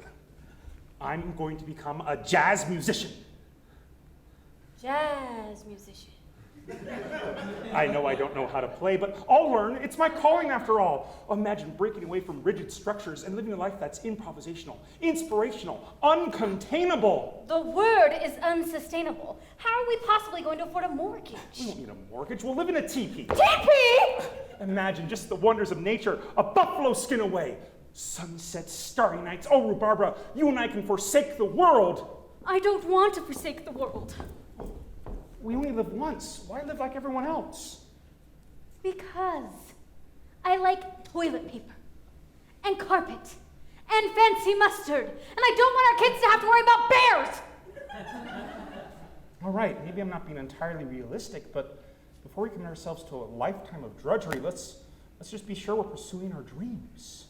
[SPEAKER 3] I'm going to become a jazz musician.
[SPEAKER 4] Jazz musician.
[SPEAKER 3] I know I don't know how to play, but I'll learn. It's my calling after all. Imagine breaking away from rigid structures and living a life that's improvisational, inspirational, uncontainable.
[SPEAKER 4] The word is unsustainable. How are we possibly going to afford a mortgage?
[SPEAKER 3] We won't need a mortgage. We'll live in a teepee.
[SPEAKER 4] Teepee!
[SPEAKER 3] Imagine just the wonders of nature, a buffalo skin away. Sunsets, starry nights. Oh, Rhubarba, you and I can forsake the world.
[SPEAKER 4] I don't want to forsake the world.
[SPEAKER 3] We only live once. Why live like everyone else?
[SPEAKER 4] Because I like toilet paper and carpet and fancy mustard, and I don't want our kids to have to worry about bears.
[SPEAKER 3] All right, maybe I'm not being entirely realistic, but before we commit ourselves to a lifetime of drudgery, let's just be sure we're pursuing our dreams.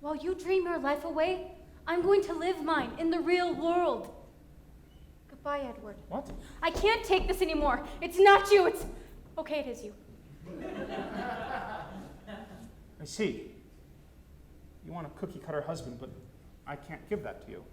[SPEAKER 4] While you dream your life away, I'm going to live mine in the real world. Goodbye, Edward.
[SPEAKER 3] What?
[SPEAKER 4] I can't take this anymore. It's not you, it's... Okay, it is you.
[SPEAKER 3] I see. You want a cookie-cutter husband, but I can't give that to you.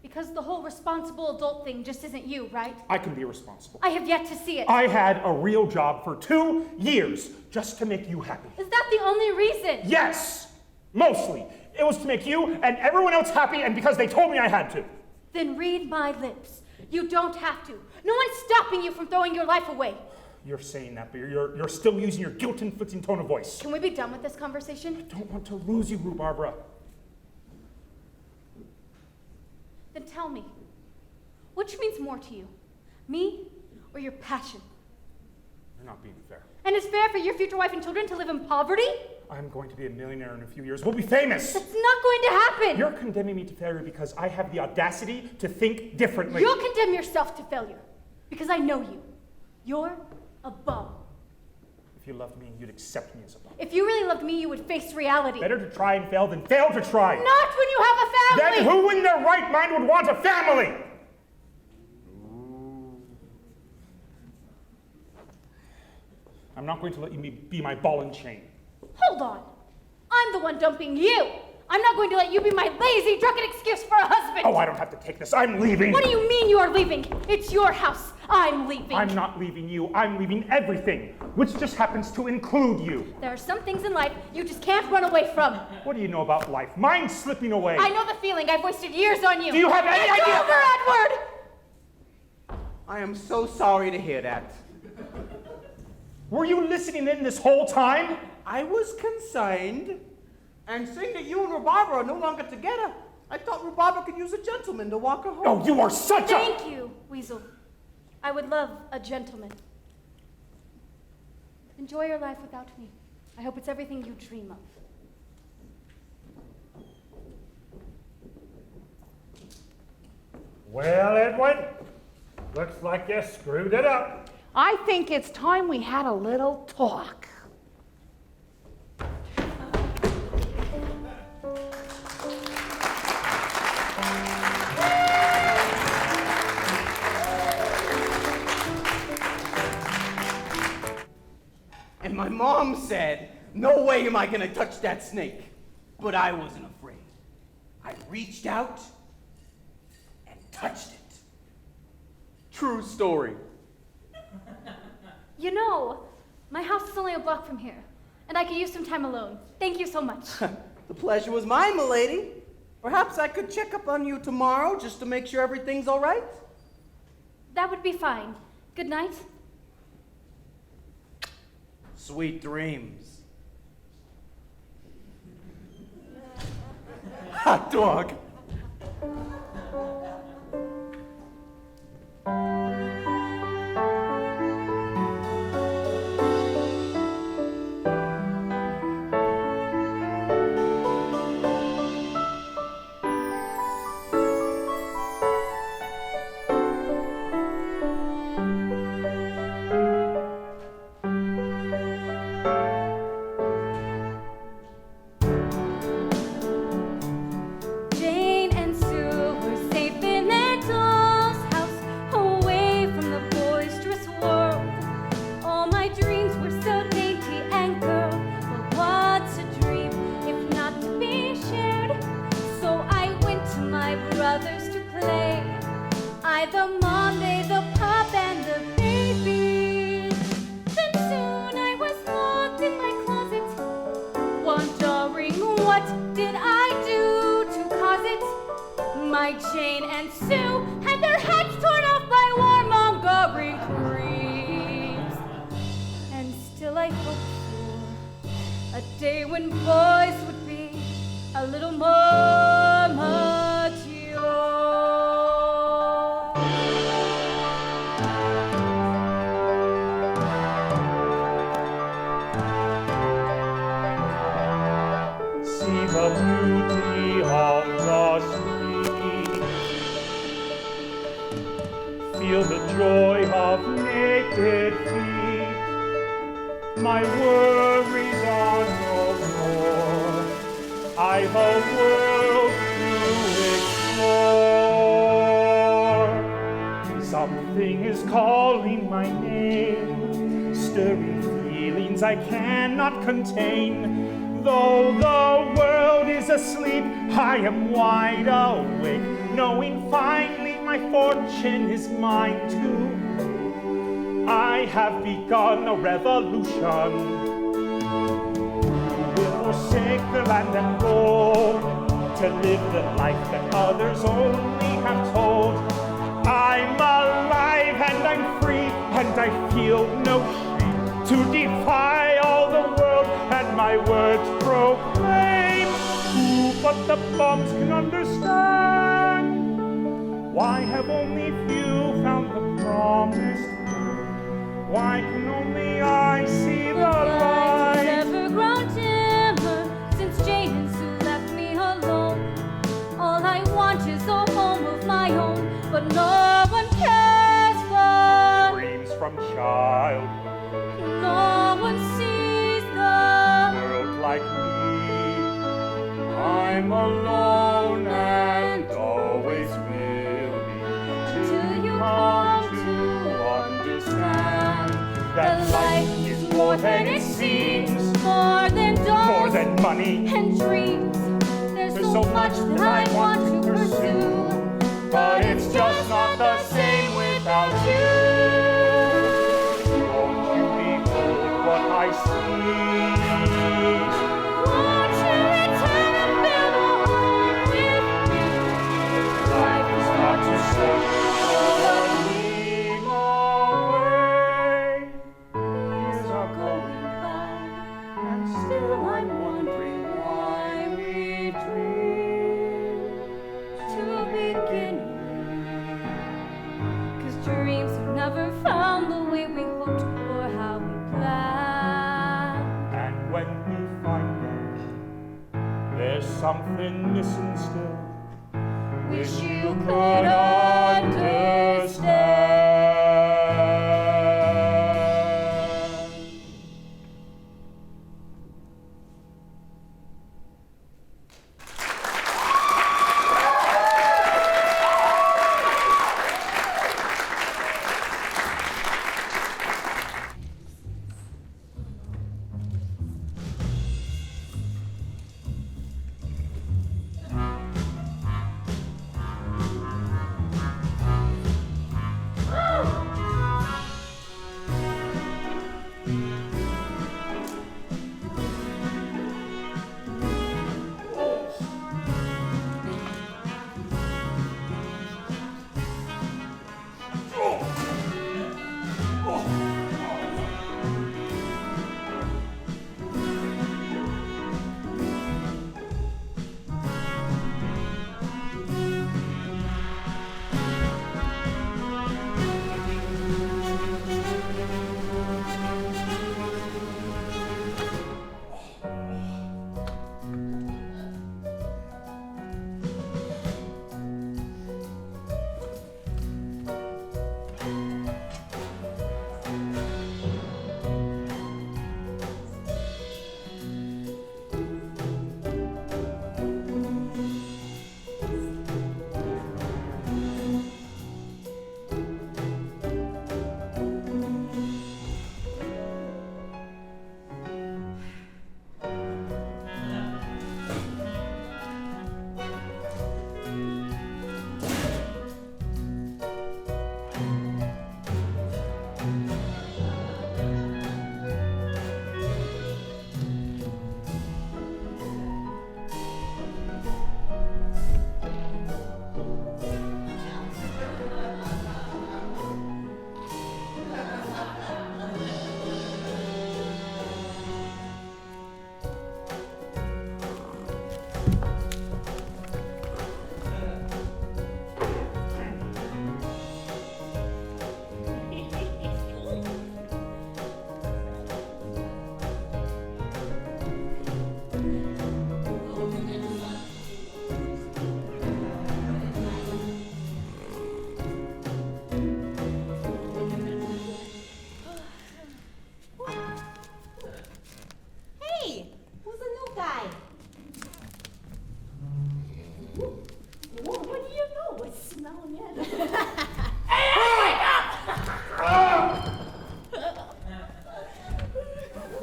[SPEAKER 4] Because the whole responsible adult thing just isn't you, right?
[SPEAKER 3] I can be responsible.
[SPEAKER 4] I have yet to see it.
[SPEAKER 3] I had a real job for 2 years just to make you happy.
[SPEAKER 4] Is that the only reason?
[SPEAKER 3] Yes! Mostly. It was to make you and everyone else happy, and because they told me I had to.
[SPEAKER 4] Then read my lips. You don't have to. No one's stopping you from throwing your life away.
[SPEAKER 3] You're saying that, but you're still using your guilt-inflicting tone of voice.
[SPEAKER 4] Can we be done with this conversation?
[SPEAKER 3] I don't want to lose you, Rhubarba.
[SPEAKER 4] Then tell me, which means more to you? Me or your passion?
[SPEAKER 3] You're not being fair.
[SPEAKER 4] And it's fair for your future wife and children to live in poverty?
[SPEAKER 3] I'm going to be a millionaire in a few years. We'll be famous.
[SPEAKER 4] That's not going to happen.
[SPEAKER 3] You're condemning me to failure because I have the audacity to think differently.
[SPEAKER 4] You'll condemn yourself to failure because I know you. You're a bum.
[SPEAKER 3] If you loved me, you'd accept me as a bum.
[SPEAKER 4] If you really loved me, you would face reality.
[SPEAKER 3] Better to try and fail than fail to try.
[SPEAKER 4] Not when you have a family.
[SPEAKER 3] Then who in their right mind would want a family? I'm not going to let you be my ball and chain.
[SPEAKER 4] Hold on. I'm the one dumping you. I'm not going to let you be my lazy, drunken excuse for a husband.
[SPEAKER 3] Oh, I don't have to take this. I'm leaving.
[SPEAKER 4] What do you mean you are leaving? It's your house. I'm leaving.
[SPEAKER 3] I'm not leaving you. I'm leaving everything, which just happens to include you.
[SPEAKER 4] There are some things in life you just can't run away from.
[SPEAKER 3] What do you know about life? Mine's slipping away.
[SPEAKER 4] I know the feeling. I've wasted years on you.
[SPEAKER 3] Do you have any
[SPEAKER 4] It's
[SPEAKER 3] idea?
[SPEAKER 4] over, Edward!
[SPEAKER 6] I am so sorry to hear that.
[SPEAKER 3] Were you listening in this whole time?
[SPEAKER 6] I was concerned. And seeing that you and Rhubarba are no longer together, I thought Rhubarba could use a gentleman to walk her home.
[SPEAKER 3] Oh, you are such a...
[SPEAKER 4] Thank you, Weasel. I would love a gentleman. Enjoy your life without me. I hope it's everything you dream of.
[SPEAKER 9] Well, Edward, looks like you screwed it up.
[SPEAKER 8] I think it's time we had a little talk.
[SPEAKER 6] And my mom said, no way am I gonna touch that snake. But I wasn't afraid. I reached out and touched it. True story.
[SPEAKER 4] You know, my house is only a block from here, and I could use some time alone. Thank you so much.
[SPEAKER 6] The pleasure was mine, milady. Perhaps I could check up on you tomorrow just to make sure everything's all right?
[SPEAKER 4] That would be fine. Good night.
[SPEAKER 6] Sweet dreams. Hot dog.
[SPEAKER 4] Jane and Sue were safe in their doll's house, away from the boisterous world. All my dreams were so dainty and girl, but what's a dream if not to be shared? So I went to my brothers to play. I, the mom, they, the pop, and the baby. Then soon I was locked in my closet, wondering what did I do to cause it. My Jane and Sue had their heads torn off by warmongering creeps. And still I hoped for a day when boys would be a little more mature.
[SPEAKER 3] See the beauty of the street. Feel the joy of naked feet. My worries are no more. I've a world to explore. Something is calling my name, stirring feelings I cannot contain. Though the world is asleep, I am wide awake, knowing finally my fortune is mine too. I have begun a revolution. Will forsake the land and go to live the life that others only have told. I'm alive and I'm free, and I feel no shame to defy all the world and my words proclaim. Who but the bums can understand? Why have only few found the promised land? Why can only I see the
[SPEAKER 4] light
[SPEAKER 3] light?
[SPEAKER 4] has never grown dimmer since Jane and Sue left me alone. All I want is a home of my own, but no one cares for.
[SPEAKER 3] Dreams from childhood,
[SPEAKER 4] No one sees the
[SPEAKER 3] world like me. I'm alone and always will be, till you come to understand that life is more than it seems,
[SPEAKER 4] more than dolls,
[SPEAKER 3] more than money.
[SPEAKER 4] and dreams. There's
[SPEAKER 3] There's
[SPEAKER 4] so much that I want to pursue,
[SPEAKER 3] but it's just not the same without you. Won't you behold what I see?
[SPEAKER 4] Won't you return and build a home with me?
[SPEAKER 3] Life is not to stay or leave away. Years are going by, and still I'm wondering why we dream
[SPEAKER 4] To begin with, 'cause dreams have never found the way we hoped or how we planned.
[SPEAKER 3] And when we find them, there's something missing still.
[SPEAKER 4] Wish you could understand.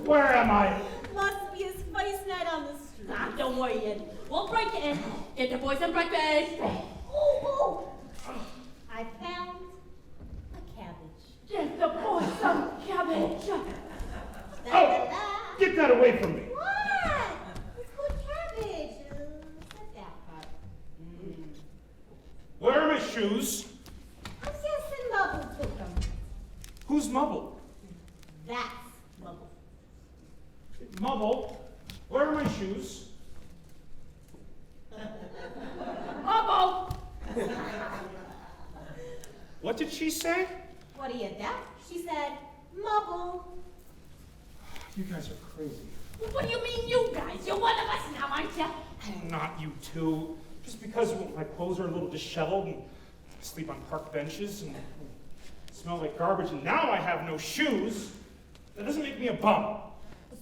[SPEAKER 3] Where am I?
[SPEAKER 1] Must be his first night on the street. Ah, don't worry, Ed. We'll break it in. Get the boys some breakfast. Oh, I found a cabbage. Get the boys some cabbage.
[SPEAKER 3] Oh, get that away from me.
[SPEAKER 1] What? It's good cabbage. Set that part.
[SPEAKER 3] Where are my shoes?
[SPEAKER 1] I'm guessing Mubble took them.
[SPEAKER 3] Who's Mubble?
[SPEAKER 1] That's Mubble.
[SPEAKER 3] Mubble, where are my shoes?
[SPEAKER 1] Mubble!
[SPEAKER 3] What did she say?
[SPEAKER 1] What are you, deaf? She said, Mubble.
[SPEAKER 3] You guys are crazy.
[SPEAKER 1] What do you mean, you guys? You're one of us now, aren't you?
[SPEAKER 3] Oh, not you two. Just because my clothes are a little disheveled and sleep on park benches and smell like garbage, and now I have no shoes, that doesn't make me a bum.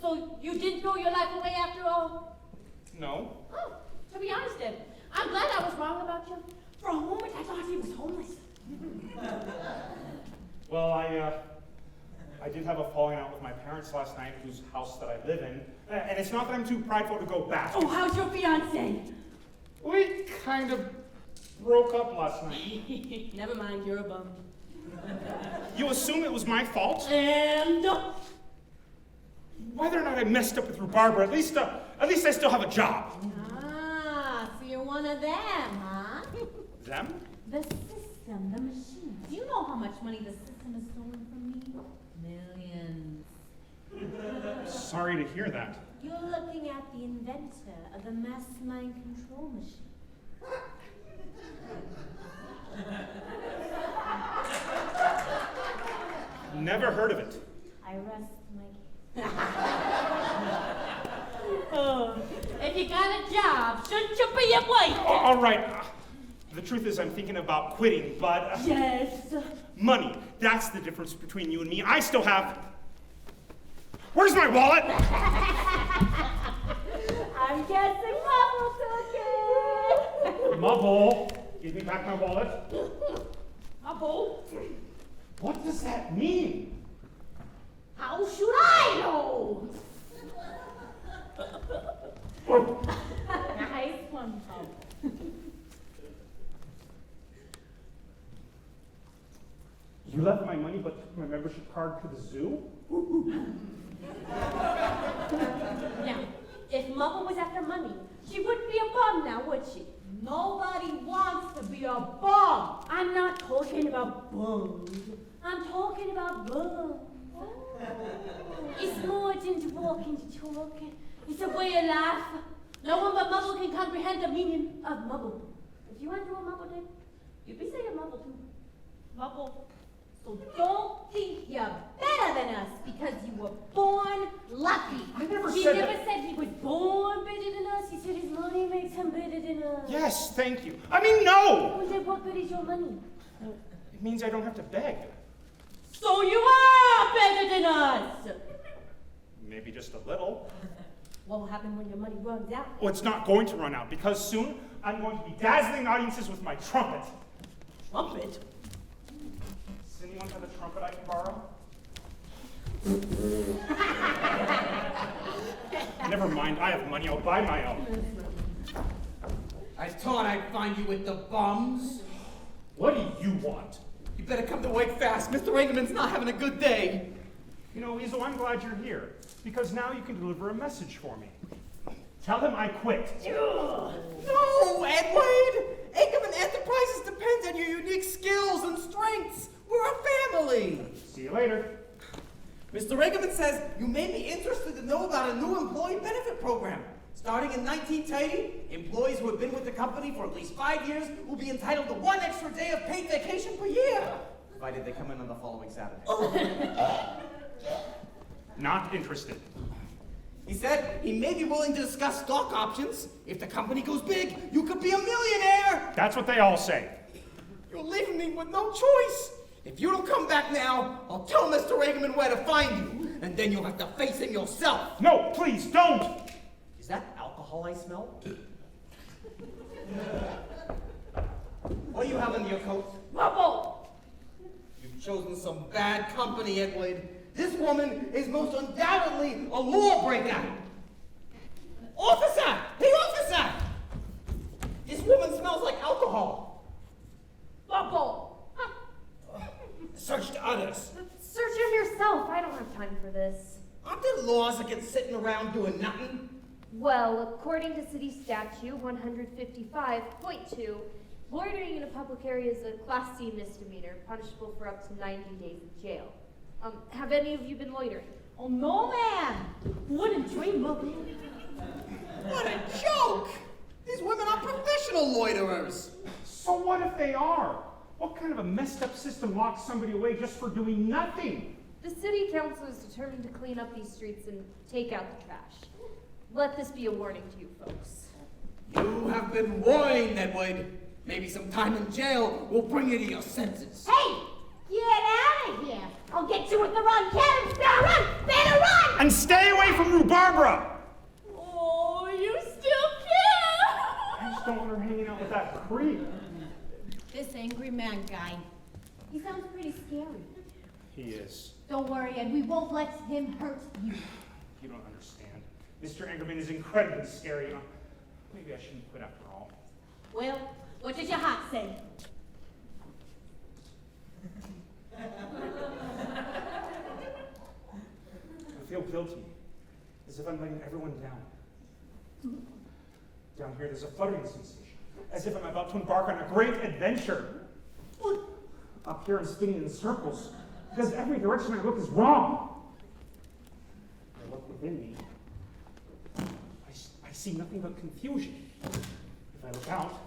[SPEAKER 1] So you didn't throw your life away after all?
[SPEAKER 3] No.
[SPEAKER 1] Oh, to be honest, Ed, I'm glad I was wrong about you. For a moment, I thought he was homeless.
[SPEAKER 3] Well, I did have a falling out with my parents last night, whose house that I live in, and it's not that I'm too prideful to go back.
[SPEAKER 1] Oh, how's your fiancé?
[SPEAKER 3] We kind of broke up last night.
[SPEAKER 1] Never mind, you're a bum.
[SPEAKER 3] You assume it was my fault?
[SPEAKER 1] And
[SPEAKER 3] Whether or not I messed up with Rhubarber, at least I still have a job.
[SPEAKER 1] Ah, so you're one of them, huh?
[SPEAKER 3] Them?
[SPEAKER 1] The system, the machine. Do you know how much money the system has stolen from me? Millions.
[SPEAKER 3] Sorry to hear that.
[SPEAKER 1] You're looking at the inventor of the mass mind control machine.
[SPEAKER 3] Never heard of it.
[SPEAKER 1] I rest my case. Oh, if you got a job, shouldn't you be at work?
[SPEAKER 3] All right. The truth is I'm thinking about quitting, but...
[SPEAKER 1] Yes.
[SPEAKER 3] Money. That's the difference between you and me. I still have... Where's my wallet?
[SPEAKER 1] I'm guessing Mubble took it.
[SPEAKER 3] Mubble, give me back my wallet.
[SPEAKER 1] Mubble?
[SPEAKER 3] What does that mean?
[SPEAKER 1] How should I know? Nice one, Mubble.
[SPEAKER 3] You left my money but took my membership card to the zoo?
[SPEAKER 1] Now, if Mubble was after money, she wouldn't be a bum now, would she? Nobody wants to be a bum. I'm not talking about bums. I'm talking about bums. It's more than to walking to talking. It's a way of life. No one but Mubble can comprehend the meaning of Mubble. If you went through a Mubble did, you'd be saying Mubble too. Mubble. So don't think you're better than us because you were born lucky.
[SPEAKER 3] I never
[SPEAKER 1] He
[SPEAKER 3] said
[SPEAKER 1] never
[SPEAKER 3] that.
[SPEAKER 1] said he was born better than us. He said his money makes him better than us.
[SPEAKER 3] Yes, thank you. I mean, no!
[SPEAKER 1] Well, then what good is your money?
[SPEAKER 3] It means I don't have to beg.
[SPEAKER 1] So you are better than us.
[SPEAKER 3] Maybe just a little.
[SPEAKER 1] What will happen when your money runs out?
[SPEAKER 3] Well, it's not going to run out because soon I'm going to be dazzling audiences with my trumpet.
[SPEAKER 1] Trumpet?
[SPEAKER 3] Does anyone have a trumpet I can borrow? Never mind, I have money, I'll buy my own.
[SPEAKER 10] I thought I'd find you with the bums.
[SPEAKER 3] What do you want?
[SPEAKER 10] You better come to work fast. Mr. Engelman's not having a good day.
[SPEAKER 3] You know, Liesl, I'm glad you're here, because now you can deliver a message for me. Tell him I quit.
[SPEAKER 10] No, Edward! Engelman Enterprises depends on your unique skills and strengths. We're a family.
[SPEAKER 3] See you later.
[SPEAKER 10] Mr. Engelman says you may be interested to know about a new employee benefit program. Starting in 1930, employees who have been with the company for at least 5 years will be entitled to 1 extra day of paid vacation per year. Provided they come in on the following Saturday.
[SPEAKER 3] Not interested.
[SPEAKER 10] He said he may be willing to discuss stock options. If the company goes big, you could be a millionaire.
[SPEAKER 3] That's what they all say.
[SPEAKER 10] You're leaving me with no choice. If you don't come back now, I'll tell Mr. Regelman where to find you, and then you'll have to face him yourself.
[SPEAKER 3] No, please, don't!
[SPEAKER 10] Is that alcohol I smell? What do you have in your coat?
[SPEAKER 1] Mubble!
[SPEAKER 10] You've chosen some bad company, Edward. This woman is most undoubtedly a lawbreaker. Officer! Hey, officer! This woman smells like alcohol.
[SPEAKER 1] Bubble!
[SPEAKER 10] Search the others.
[SPEAKER 4] Search him yourself. I don't have time for this.
[SPEAKER 10] Aren't there laws against sitting around doing nothing?
[SPEAKER 4] Well, according to City Statute 155.2, loitering in a public area is a Class C misdemeanor, punishable for up to 90 days in jail. Have any of you been loitering?
[SPEAKER 1] Oh, no, ma'am. Wouldn't dream of it.
[SPEAKER 10] What a joke! These women are professional loiterers.
[SPEAKER 3] So what if they are? What kind of a messed up system locks somebody away just for doing nothing?
[SPEAKER 4] The City Council is determined to clean up these streets and take out the trash. Let this be a warning to you folks.
[SPEAKER 10] You have been warned, Edward. Maybe some time in jail will bring you to your senses.
[SPEAKER 1] Hey! Get out of here! I'll get you with the run! Karen, better run! Better run!
[SPEAKER 3] And stay away from Rhubarba!
[SPEAKER 1] Oh, you still care!
[SPEAKER 3] I just don't want her hanging out with that creep.
[SPEAKER 1] This angry man guy.
[SPEAKER 4] He sounds pretty scary.
[SPEAKER 3] He is.
[SPEAKER 1] Don't worry, Ed. We won't let him hurt you.
[SPEAKER 3] You don't understand. Mr. Angerman is incredibly scary. You know, maybe I shouldn't quit after all.
[SPEAKER 1] Well, what does your heart say?
[SPEAKER 3] I feel guilty, as if I'm letting everyone down. Down here, there's a fluttering sensation, as if I'm about to embark on a great adventure. Up here, I'm spinning in circles, because every direction I look is wrong. I look within me. I see nothing but confusion. If I look out,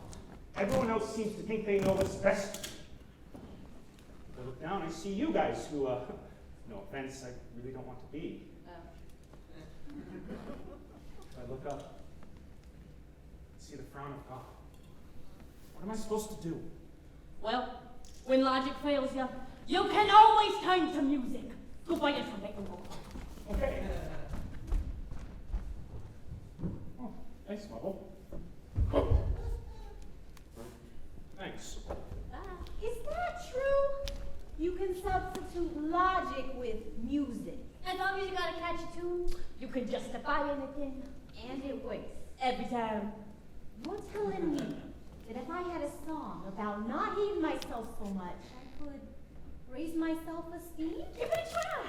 [SPEAKER 3] everyone else seems to think they know what's best. If I look down, I see you guys who, no offense, I really don't want to be. If I look up, I see the frown of God. What am I supposed to do?
[SPEAKER 1] Well, when logic fails you, you can always turn to music. Goodbye, information.
[SPEAKER 3] Okay. Oh, thanks, Bubble. Thanks.
[SPEAKER 1] Is that true? You can substitute logic with music. As long as you got a catchy tune, you can justify anything. And it works every time.
[SPEAKER 4] You're telling me that if I had a song about not hating myself so much, I could raise my self-esteem?
[SPEAKER 1] Give it a try.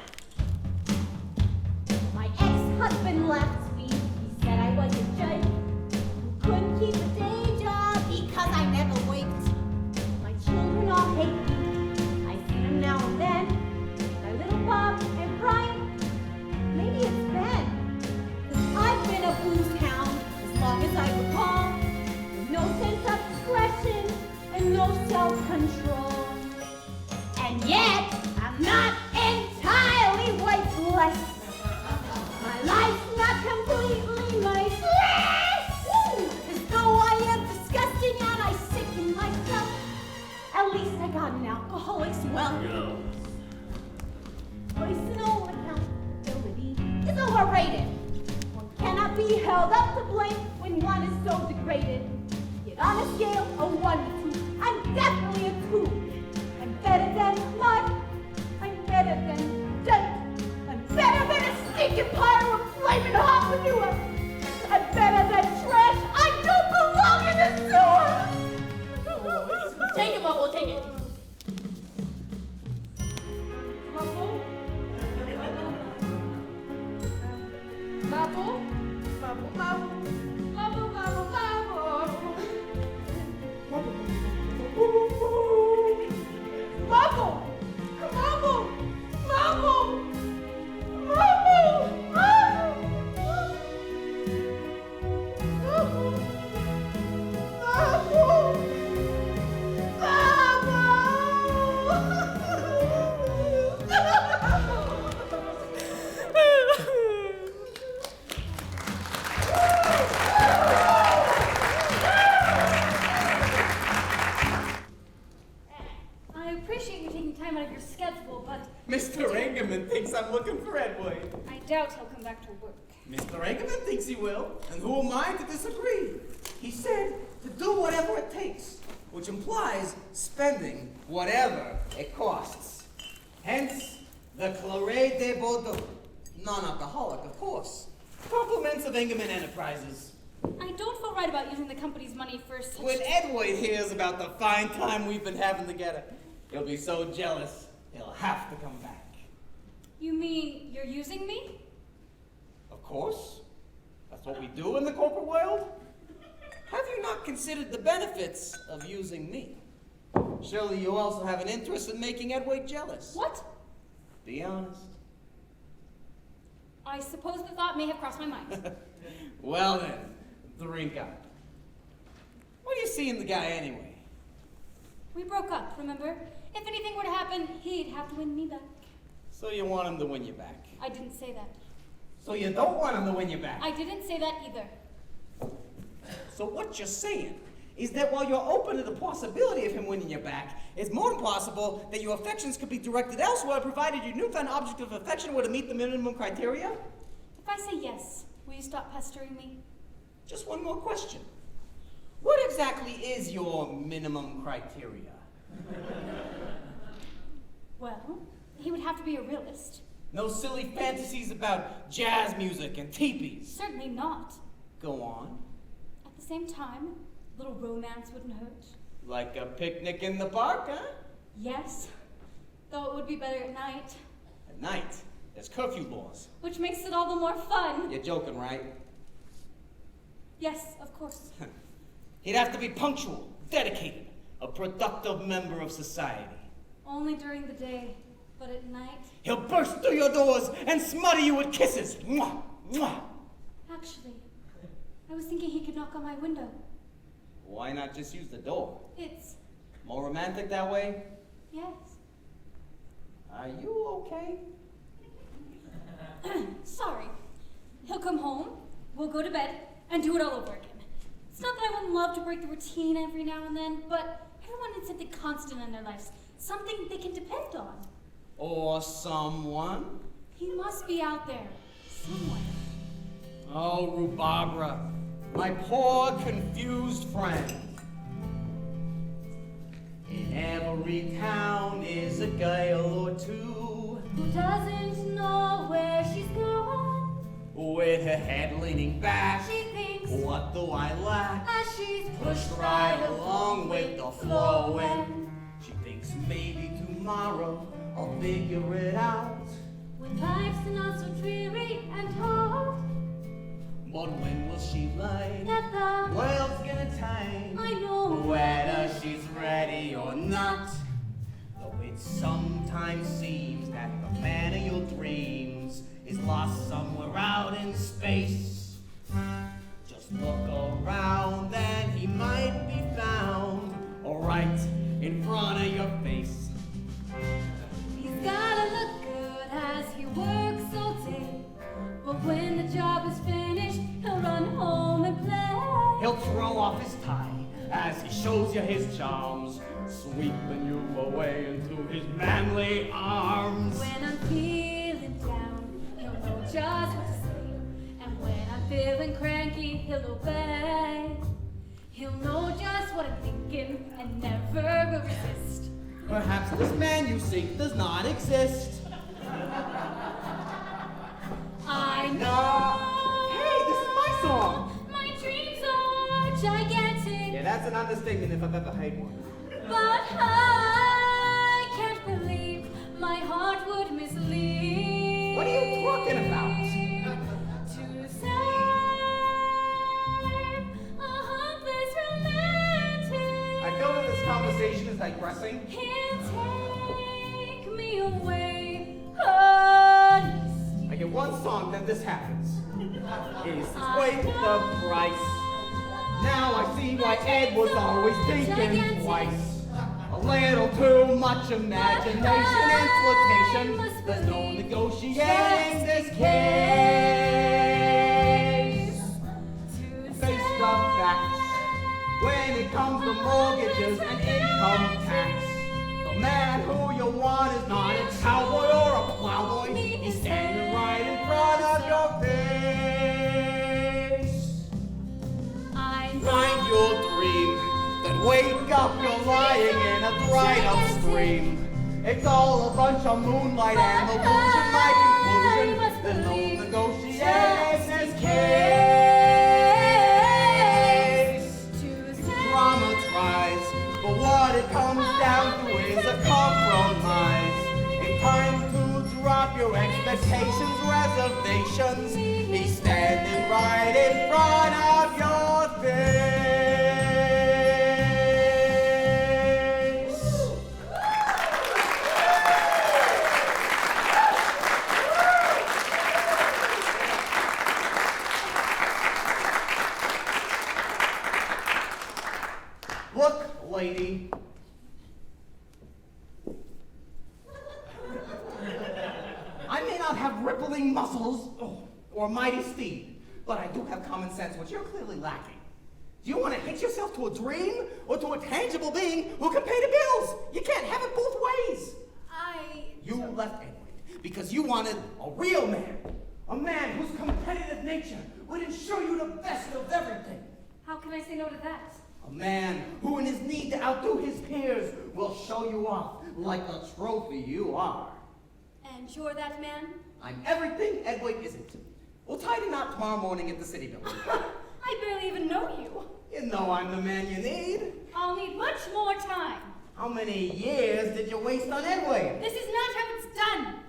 [SPEAKER 4] My ex-husband left me. He said I was a judge who couldn't keep a day job because I never worked. My children all hate me. I see them now and then. My little Bob and Brian. Maybe it's Ben. 'Cause I've been a booze hound as long as I recall. With no sense of discretion and no self-control. And yet, I'm not entirely worthless. My life's not completely lifeless. As though I am disgusting and I sicken myself. At least I got an alcoholic's well. Personal accountability is overrated. One cannot be held up to blame when one is so degraded. Yet on a scale of 1 to 2, I'm definitely a 2. I'm better than mud. I'm better than dirt. I'm better than a stinking pile of flaming hot manure. I'm better than trash. I don't belong in the sewer.
[SPEAKER 1] Take it, Bubble, take it.
[SPEAKER 8] Bubble? Bubble? Bubble, bubble. Bubble, bubble, bubble. Bubble! Bubble! Bubble! Bubble!
[SPEAKER 4] I appreciate you taking time out of your schedule, but
[SPEAKER 10] Mr. Engerman thinks I'm looking for Edward.
[SPEAKER 4] I doubt he'll come back to work.
[SPEAKER 10] Mr. Engerman thinks he will, and who am I to disagree? He said to do whatever it takes, which implies spending whatever it costs. Hence, The Claret de Bordeaux. Non-alcoholic, of course. Compliments of Ingerman Enterprises.
[SPEAKER 4] I don't feel right about using the company's money for such...
[SPEAKER 10] When Edward hears about the fine time we've been having together, he'll be so jealous, he'll have to come back.
[SPEAKER 4] You mean you're using me?
[SPEAKER 10] Of course. That's what we do in the corporate world. Have you not considered the benefits of using me? Surely you also have an interest in making Edward jealous.
[SPEAKER 4] What?
[SPEAKER 10] Be honest.
[SPEAKER 4] I suppose the thought may have crossed my mind.
[SPEAKER 10] Well then, drink up. What do you see in the guy anyway?
[SPEAKER 4] We broke up, remember? If anything were to happen, he'd have to win me back.
[SPEAKER 10] So you want him to win you back?
[SPEAKER 4] I didn't say that.
[SPEAKER 10] So you don't want him to win you back?
[SPEAKER 4] I didn't say that either.
[SPEAKER 10] So what you're saying is that while you're open to the possibility of him winning you back, it's more than possible that your affections could be directed elsewhere, provided your newfound object of affection were to meet the minimum criteria?
[SPEAKER 4] If I say yes, will you stop pestering me?
[SPEAKER 10] Just one more question. What exactly is your minimum criteria?
[SPEAKER 4] Well, he would have to be a realist.
[SPEAKER 10] No silly fantasies about jazz music and teepees.
[SPEAKER 4] Certainly not.
[SPEAKER 10] Go on.
[SPEAKER 4] At the same time, a little romance wouldn't hurt.
[SPEAKER 10] Like a picnic in the park, huh?
[SPEAKER 4] Yes, though it would be better at night.
[SPEAKER 10] At night? There's curfew laws.
[SPEAKER 4] Which makes it all the more fun.
[SPEAKER 10] You're joking, right?
[SPEAKER 4] Yes, of course.
[SPEAKER 10] He'd have to be punctual, dedicated, a productive member of society.
[SPEAKER 4] Only during the day, but at night...
[SPEAKER 10] He'll burst through your doors and smother you with kisses. Mwah! Mwah!
[SPEAKER 4] Actually, I was thinking he could knock on my window.
[SPEAKER 10] Why not just use the door?
[SPEAKER 4] It's...
[SPEAKER 10] More romantic that way?
[SPEAKER 4] yes.
[SPEAKER 10] Are you okay?
[SPEAKER 4] Sorry. He'll come home, we'll go to bed, and do it all over again. It's not that I wouldn't love to break the routine every now and then, but everyone needs something constant in their lives. Something they can depend on.
[SPEAKER 10] Or someone?
[SPEAKER 4] He must be out there. Somewhere.
[SPEAKER 10] Oh, Rhubarba, my poor confused friend. In every town is a girl or two
[SPEAKER 4] Who doesn't know where she's going?
[SPEAKER 10] with her head leaning back.
[SPEAKER 4] She thinks
[SPEAKER 10] What do I lack?
[SPEAKER 4] as she's
[SPEAKER 10] Pushed right along with the flow, and she thinks maybe tomorrow I'll figure it out.
[SPEAKER 4] When life's not so dreary and hard,
[SPEAKER 10] But when will she learn?
[SPEAKER 4] that the
[SPEAKER 10] World's gonna time
[SPEAKER 4] I know
[SPEAKER 10] whether she's ready or not. Though it sometimes seems that the man of your dreams is lost somewhere out in space. Just look around and he might be found right in front of your face.
[SPEAKER 4] He's gotta look good as he works all day, but when the job is finished, he'll run home and play.
[SPEAKER 10] He'll throw off his tie as he shows you his charms, sweeping you away into his manly arms.
[SPEAKER 4] When I'm feeling down, he'll know just what to say, and when I'm feeling cranky, he'll obey. He'll know just what I'm thinking and never will resist.
[SPEAKER 10] Perhaps this man you seek does not exist.
[SPEAKER 4] I know.
[SPEAKER 10] Hey, this is my song.
[SPEAKER 4] My dreams are gigantic.
[SPEAKER 10] Yeah, that's an understatement if I've ever heard one.
[SPEAKER 4] But I can't believe my heart would mislead.
[SPEAKER 10] What are you talking about?
[SPEAKER 4] To say a hopeless romantic.
[SPEAKER 10] I feel that this conversation is digressing.
[SPEAKER 4] He'll take me away. Honest.
[SPEAKER 10] I get one song, then this happens. Is this worth the price? Now I see why Ed was always thinking twice. A little too much imagination and flirtation. There's no negotiating this case. Face the facts. When it comes to mortgages and income tax, the man who you want is not a cowboy or a plowboy. He's standing right in front of your face.
[SPEAKER 4] Find
[SPEAKER 10] your dream, then wake up, you're lying in a dried up stream.
[SPEAKER 6] It's all a bunch of moonlight and illusion. My conclusion, there's no negotiating this case. Dramatize, but what it comes down to is a compromise. It's time to drop your expectations, reservations. He's standing right in front of your face. Look, lady. I may not have rippling muscles or mighty speed, but I do have common sense, which you're clearly lacking. Do you want to hitch yourself to a dream or to a tangible being who can pay the bills? You can't have it both ways. You left Edward because you wanted a real man, a man whose competitive nature would ensure you the best of everything.
[SPEAKER 4] How can I say no to that?
[SPEAKER 6] A man who, in his need to outdo his peers, will show you off like the trophy you are.
[SPEAKER 4] And you're that man?
[SPEAKER 6] I'm everything Edward isn't. We'll tie the knot tomorrow morning at the city building.
[SPEAKER 4] I barely even know you.
[SPEAKER 6] You know I'm the man you need.
[SPEAKER 4] I'll need much more time.
[SPEAKER 6] How many years did you waste on Edward?
[SPEAKER 4] This is not how it's done.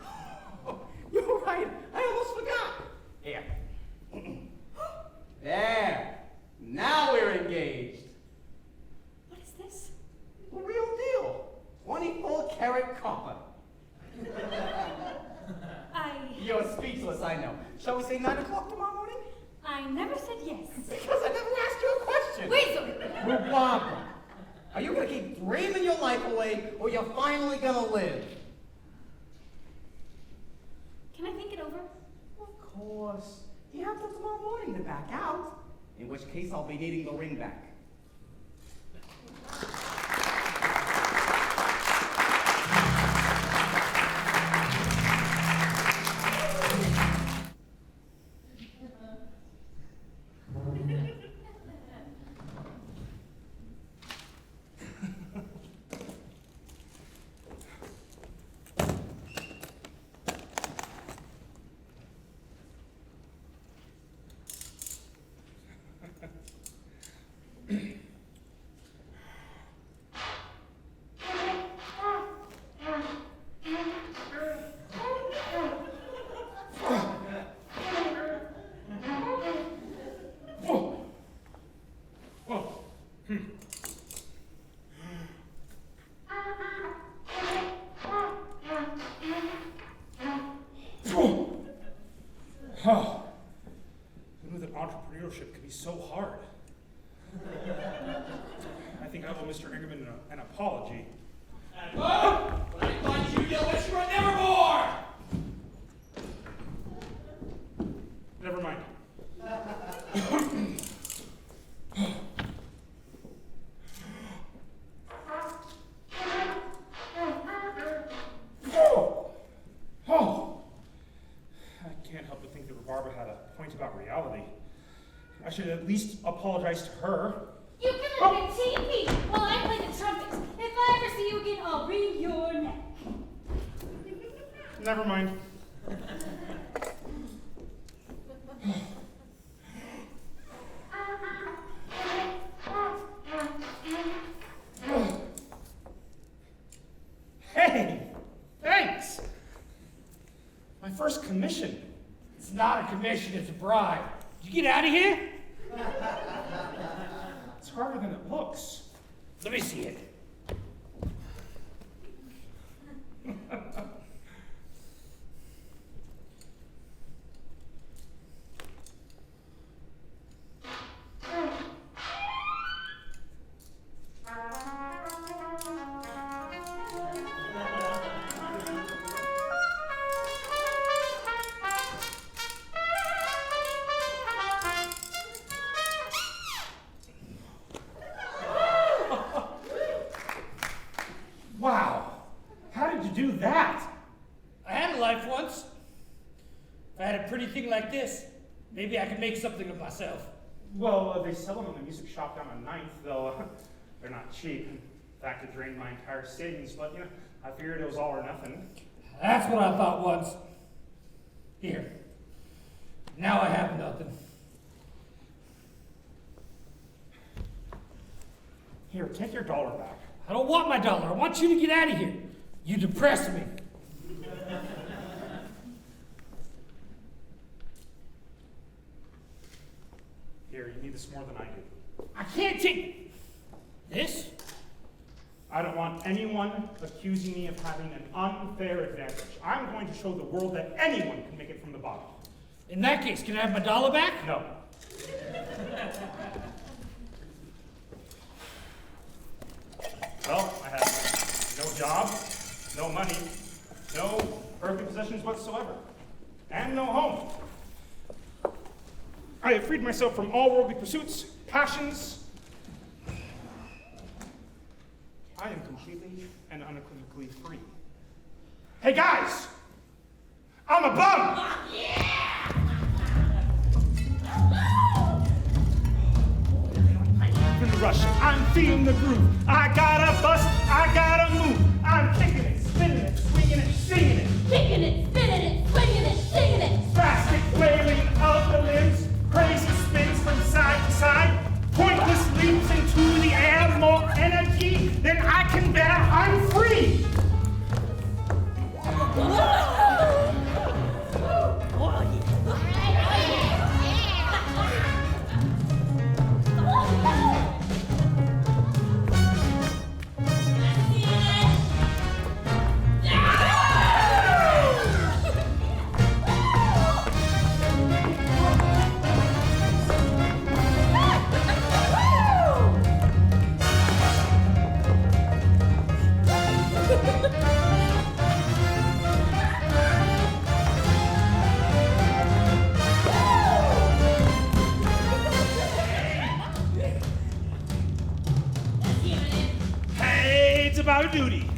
[SPEAKER 6] You're right. I almost forgot. Here. There. Now we're engaged.
[SPEAKER 4] What is this?
[SPEAKER 6] The real deal. 24-karat copper. You're speechless, I know. Shall we say 9 o'clock tomorrow morning?
[SPEAKER 4] I never said yes.
[SPEAKER 6] Because I never asked you a question.
[SPEAKER 4] Weasel!
[SPEAKER 6] Rhubarba, are you going to keep dreaming your life away, or you're finally going to live?
[SPEAKER 4] Can I think it over?
[SPEAKER 6] Of course. You have till tomorrow morning to back out. In which case, I'll be needing the ring back.
[SPEAKER 3] Oh, who knew that entrepreneurship could be so hard? I think I owe Mr. Ingerman an apology.
[SPEAKER 7] When I find you, you'll wish you were never born!
[SPEAKER 3] Never mind. Oh! I can't help but think that Barbara had a point about reality. I should at least apologize to her.
[SPEAKER 4] You can look at TV while I play the trumpet. If I ever see you again, I'll wring your neck.
[SPEAKER 3] Never mind. Hey! Thanks! My first commission.
[SPEAKER 7] It's not a commission, it's a bribe. Did you get out of here?
[SPEAKER 3] It's harder than it looks.
[SPEAKER 7] Let me see it.
[SPEAKER 3] Wow! How did you do that?
[SPEAKER 7] I had a life once. If I had a pretty thing like this, maybe I could make something of myself.
[SPEAKER 3] Well, they sell them in the music shop down on 9th, though they're not cheap. In fact, it drained my entire savings, but, you know, I figured it was all or nothing.
[SPEAKER 7] That's what I thought once. Here. Now I have nothing.
[SPEAKER 3] Here, take your $1 back.
[SPEAKER 7] I don't want my dollar. I want you to get out of here. You depress me.
[SPEAKER 3] Here, you need this more than I do.
[SPEAKER 7] I can't take this.
[SPEAKER 3] I don't want anyone accusing me of having an unfair advantage. I'm going to show the world that anyone can make it from the bottom.
[SPEAKER 7] In that case, can I have my dollar back?
[SPEAKER 3] No. Well, I have no job, no money, no earthly possessions whatsoever, and no home. I have freed myself from all worldly pursuits, passions. I am completely and unequivocally free. Hey guys! I'm a bum! In the rush, I'm feeling the groove. I gotta bust, I gotta move. I'm kicking it, spinning it, swinging it, singing it.
[SPEAKER 1] Kicking it, spinning it, swinging it, singing it.
[SPEAKER 3] Spastic flailing of the limbs, crazy spins from side to side, pointless leaps into the air, more energy than I can bear. I'm free. About duty.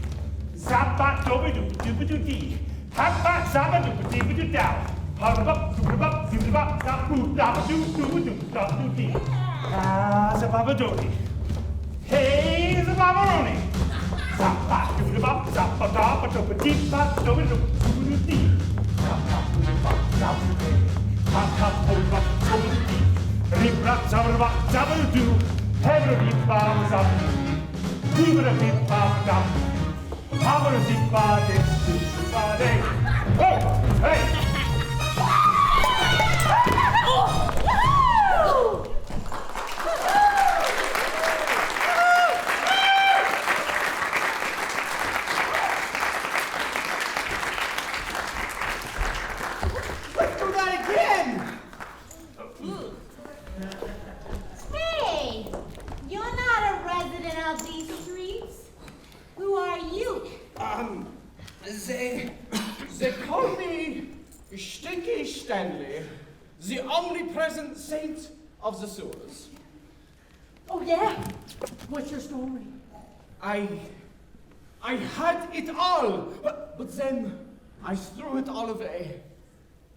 [SPEAKER 3] Zabat doba dooba doo dee. Habat zaba dooba dee doo dow. Hubba dooba dooba zabu daba doo dooba doo daba doo dee. Zababa doody. Hey, Zababaroni. Zabat dooba zaba daba dooba dee ba doba dooba doo dee. Zabat dooba zabu dee. Hata dooba dooba dee. Ribra zababa zabu doo. Hebra ribba zabu doo. Viva bit baba, Pablo di bade, bade. Oh, hey!
[SPEAKER 10] Let's do that again!
[SPEAKER 11] Hey, you're not a resident of these streets. Who are you?
[SPEAKER 10] They call me Stinky Stanley, the omnipresent saint of the sewers.
[SPEAKER 1] Oh yeah? What's your story?
[SPEAKER 10] I had it all, but then I threw it all away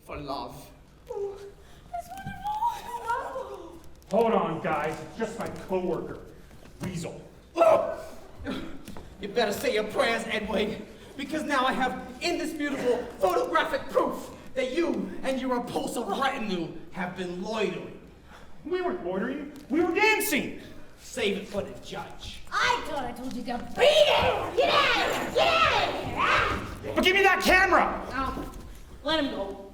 [SPEAKER 10] for love.
[SPEAKER 1] Oh, that's wonderful.
[SPEAKER 3] Hold on, guys. It's just my coworker, Weasel.
[SPEAKER 10] Oh! You better say your prayers, Edwin, because now I have indisputable photographic proof that you and your repulsive retinue have been loitering.
[SPEAKER 3] We weren't loitering. We were dancing.
[SPEAKER 10] Save it for the judge.
[SPEAKER 11] I thought I told you to beat it! Get out of here! Get out of here! Ah!
[SPEAKER 3] But give me that camera!
[SPEAKER 1] Now, let him go.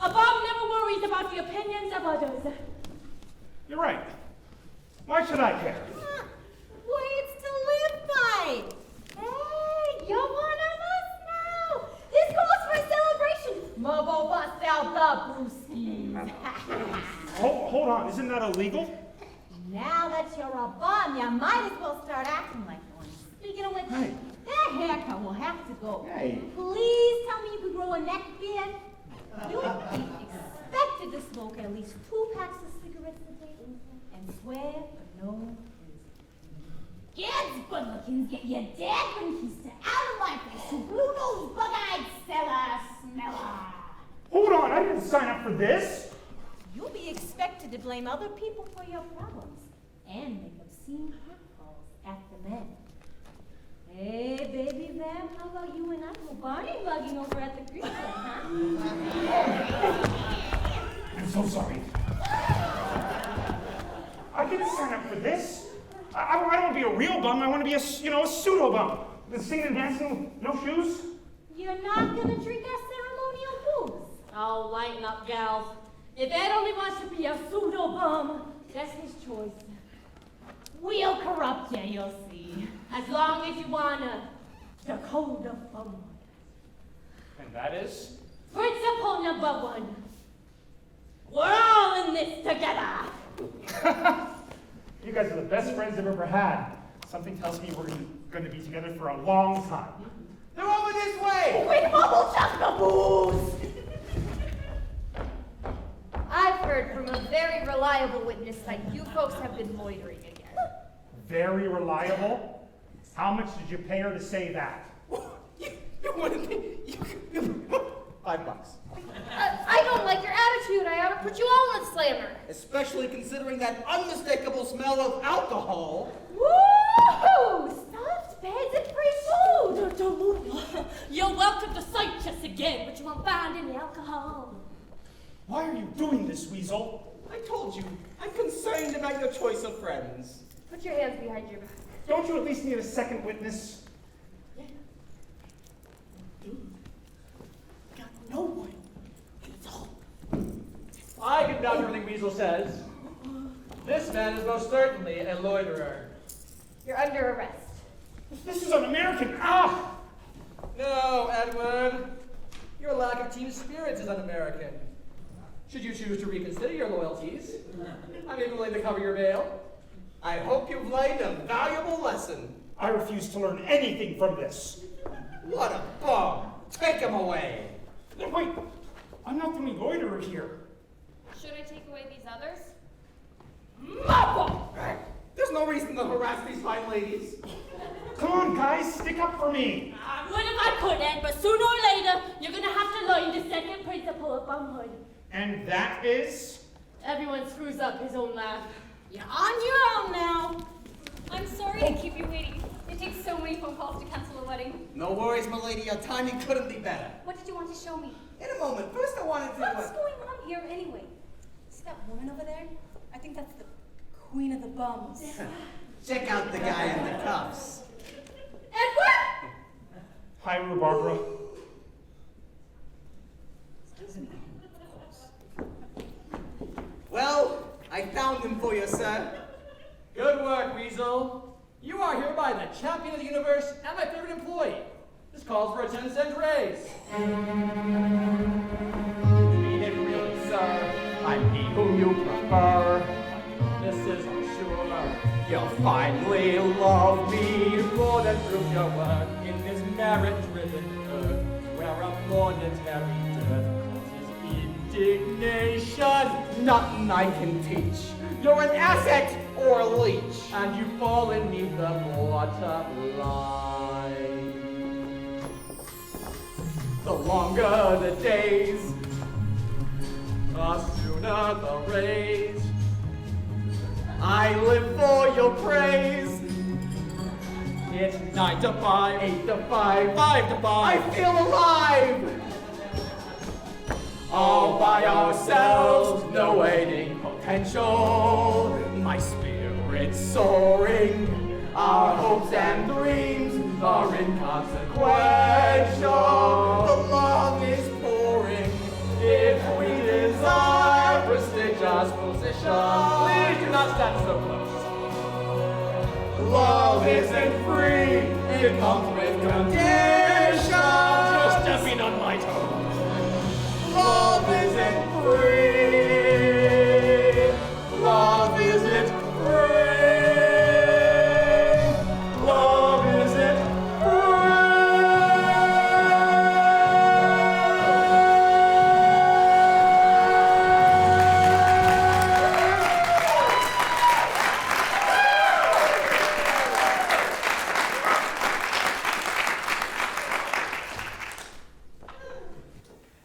[SPEAKER 1] A Bob never worries about the opinions of others.
[SPEAKER 3] You're right. Why should I care?
[SPEAKER 11] Ways to live by! Hey, you're one of us now! This calls for a celebration! Mobo bust out the brewskis!
[SPEAKER 3] Hold on. Isn't that illegal?
[SPEAKER 11] Now that you're a bum, you might as well start acting like one. Speaking of which,
[SPEAKER 3] Hey.
[SPEAKER 11] that haircut will have to go.
[SPEAKER 3] Hey.
[SPEAKER 11] Please tell me you could grow a neck beard. You would be expected to smoke at least 2 packs of cigarettes a day and swear for no reason. Kids, good lookings, get your dad when he's out of my face. You blue nose, bug-eyed seller, smeller.
[SPEAKER 3] Hold on. I didn't sign up for this.
[SPEAKER 11] You'll be expected to blame other people for your problems and make obscene catcalls at the men. Hey, baby vamp, how about you and I go Barney bugging over at the creek, huh?
[SPEAKER 3] I'm so sorry. I didn't sign up for this. I don't want to be a real bum. I want to be a pseudo bum. The singing and dancing, no shoes.
[SPEAKER 11] You're not gonna drink our ceremonial booze.
[SPEAKER 1] Oh, lighten up, gals. If Ed only wants to be a pseudo bum, that's his choice. We'll corrupt you, you'll see. As long as you wanna. The code of bum.
[SPEAKER 3] And that is?
[SPEAKER 1] Principle number 1. We're all in this together.
[SPEAKER 3] You guys are the best friends I've ever had. Something tells me we're going to be together for a long time.
[SPEAKER 10] They're over this way!
[SPEAKER 1] We bubble chuck the booze!
[SPEAKER 4] I've heard from a very reliable witness that you folks have been loitering again.
[SPEAKER 3] Very reliable. How much did you pay her to say that?
[SPEAKER 10] You wouldn't be... $5.
[SPEAKER 4] I don't like your attitude. I ought to put you all in a slammer.
[SPEAKER 10] Especially considering that unmistakable smell of alcohol.
[SPEAKER 1] Woo! Stuffed beds and free food! Don't move. You're welcome to sight us again, but you won't find any alcohol.
[SPEAKER 3] Why are you doing this, Weasel?
[SPEAKER 10] I told you, I'm concerned about your choice of friends.
[SPEAKER 4] Put your hands behind your back.
[SPEAKER 3] Don't you at least need a second witness?
[SPEAKER 10] Got no one.
[SPEAKER 5] I can vouch for everything Weasel says. This man is most certainly a loiterer.
[SPEAKER 4] You're under arrest.
[SPEAKER 3] This is un-American. Ah!
[SPEAKER 5] No, Edward. Your lack of team spirit is un-American. Should you choose to reconsider your loyalties, I'm even willing to cover your bail.
[SPEAKER 10] I hope you've learned a valuable lesson.
[SPEAKER 3] I refuse to learn anything from this.
[SPEAKER 10] What a bum. Take him away.
[SPEAKER 3] Wait, I'm not the only loiterer here.
[SPEAKER 4] Should I take away these others?
[SPEAKER 10] There's no reason to harass these fine ladies.
[SPEAKER 3] Come on, guys, stick up for me.
[SPEAKER 1] I would if I could, Ed, but sooner or later, you're gonna have to learn the second principle of bumhood.
[SPEAKER 3] And that is?
[SPEAKER 1] Everyone screws up his own laugh. You're on your own now.
[SPEAKER 4] I'm sorry to keep you waiting. It takes so many phone calls to cancel a wedding.
[SPEAKER 10] No worries, milady. Your timing couldn't be better.
[SPEAKER 4] What did you want to show me?
[SPEAKER 10] In a moment. First, I wanted to...
[SPEAKER 4] What's going on here anyway? See that woman over there? I think that's the queen of the bums.
[SPEAKER 10] Check out the guy in the cuffs.
[SPEAKER 4] Edward!
[SPEAKER 3] Hi, Rhubarba.
[SPEAKER 10] Well, I found him for you, sir.
[SPEAKER 5] Good work, Weasel. You are hereby the champion of the universe and my favorite employee. This calls for a 10-cent raise.
[SPEAKER 6] Mean it really, sir. I'm he whom you prefer.
[SPEAKER 5] This is sure.
[SPEAKER 6] You'll finally love me.
[SPEAKER 5] More than prove your worth in this merit-driven earth, where a monetary death causes indignation.
[SPEAKER 6] Nothing I can teach. You're an asset or a leech.
[SPEAKER 5] And you fall beneath the borderline.
[SPEAKER 6] The longer the days,
[SPEAKER 5] The sooner the raise.
[SPEAKER 6] I live for your praise.
[SPEAKER 5] It's 9 to 5,
[SPEAKER 6] 8 to 5,
[SPEAKER 5] 5 to 5.
[SPEAKER 6] I feel alive. All by ourselves, no waiting potential. My spirit's soaring. Our hopes and dreams are inconsequential. The love is pouring. If we desire prestigious position,
[SPEAKER 5] Please do not stand so close.
[SPEAKER 6] love isn't free. It comes with conditions.
[SPEAKER 5] You're stepping on my toes.
[SPEAKER 6] Love isn't free. Love isn't free. Love isn't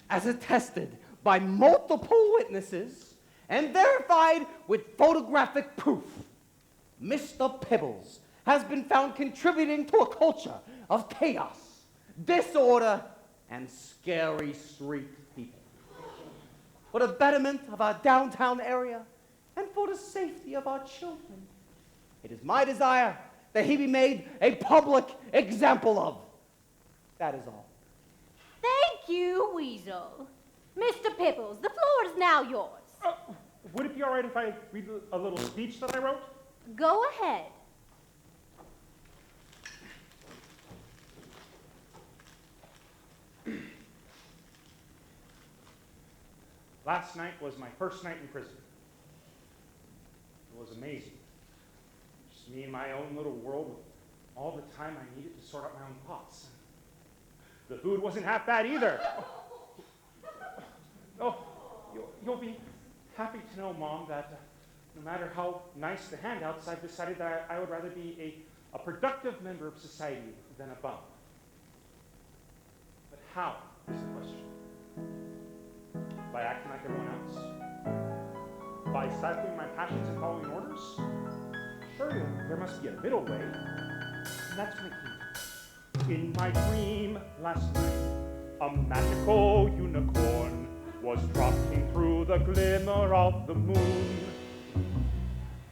[SPEAKER 6] as attested by multiple witnesses and verified with photographic proof, Mr. Pibbles has been found contributing to a culture of chaos, disorder, and scary street people. For the betterment of our downtown area and for the safety of our children, it is my desire that he be made a public example of. That is all.
[SPEAKER 11] Thank you, Weasel. Mr. Pipples, the floor is now yours.
[SPEAKER 3] Would it be all right if I read a little speech that I wrote?
[SPEAKER 11] Go ahead.
[SPEAKER 3] Last night was my first night in prison. It was amazing. Just me in my own little world with all the time I needed to sort out my own thoughts. The food wasn't half bad either. Oh, you'll be happy to know, Mom, that no matter how nice the handouts, I've decided that I would rather be a productive member of society than a bum. But how is the question? By acting like everyone else? By stifling my passions and following orders? Surely there must be a middle way. And that's when it came to me. In my dream last night, a magical unicorn was dropping through the glimmer of the moon.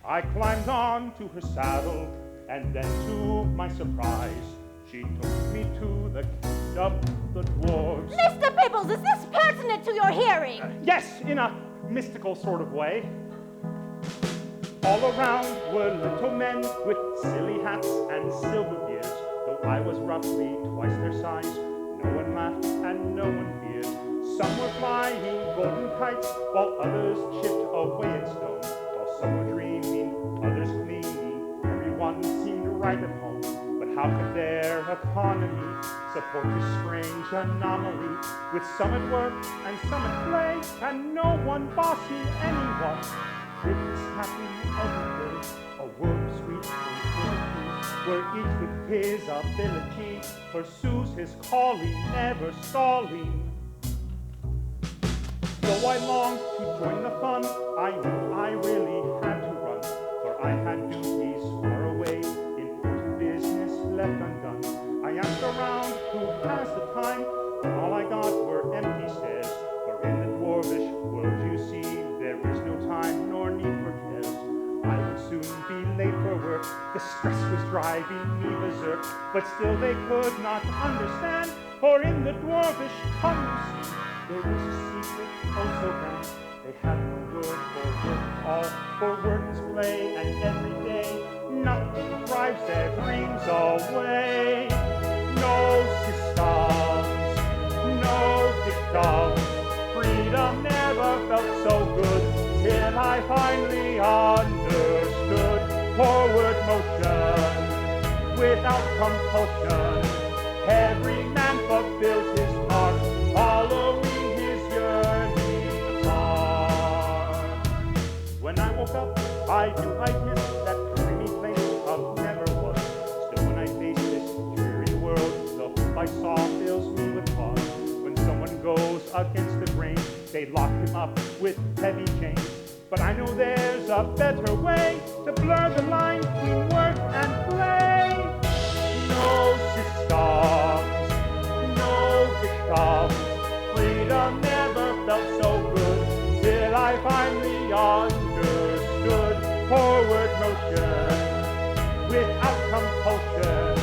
[SPEAKER 3] I climbed on to her saddle, and then to my surprise, she took me to the king of the dwarves.
[SPEAKER 11] Mr. Pipples, is this pertinent to your hearing?
[SPEAKER 3] Yes, in a mystical sort of way. All around were little men with silly hats and silver beards. Though I was roughly twice their size, no one laughed and no one feared. Some were flying golden kites, while others chipped away at stone. While some were dreaming, others cleaning. Everyone seemed right at home. But how could their economy support this strange anomaly? With some at work and some at play, and no one bossing anyone. It's happening every day, a world of sweet tranquility, where each with his ability pursues his calling, never stalling. Though I longed to join the fun, I knew I really had to run, for I had duties far away, important business left undone. I asked around who has the time, and all I got were empty stares. For in the dwarvish world, you see, there is no time nor need for cares. I would soon be late for work, the stress was driving me berserk, but still they could not understand, for in the dwarvish tongue, there is a secret oh so grand. They have no word for work, all for work is play, and every day nothing drives their dreams away. No systems, no victims, freedom never felt so good, till I finally understood. Forward motion, without compulsion, every man fulfills his part, following his yearning heart. When I woke up, I knew I'd missed that dreamy place of never was. Still when I face this dreary world, the hope I saw fills me with pause. When someone goes against the grain, they lock him up with heavy chains. But I know there's a better way to blur the line between work and play. No systems, no victims, freedom never felt so good, till I finally understood. Forward motion, without compulsion,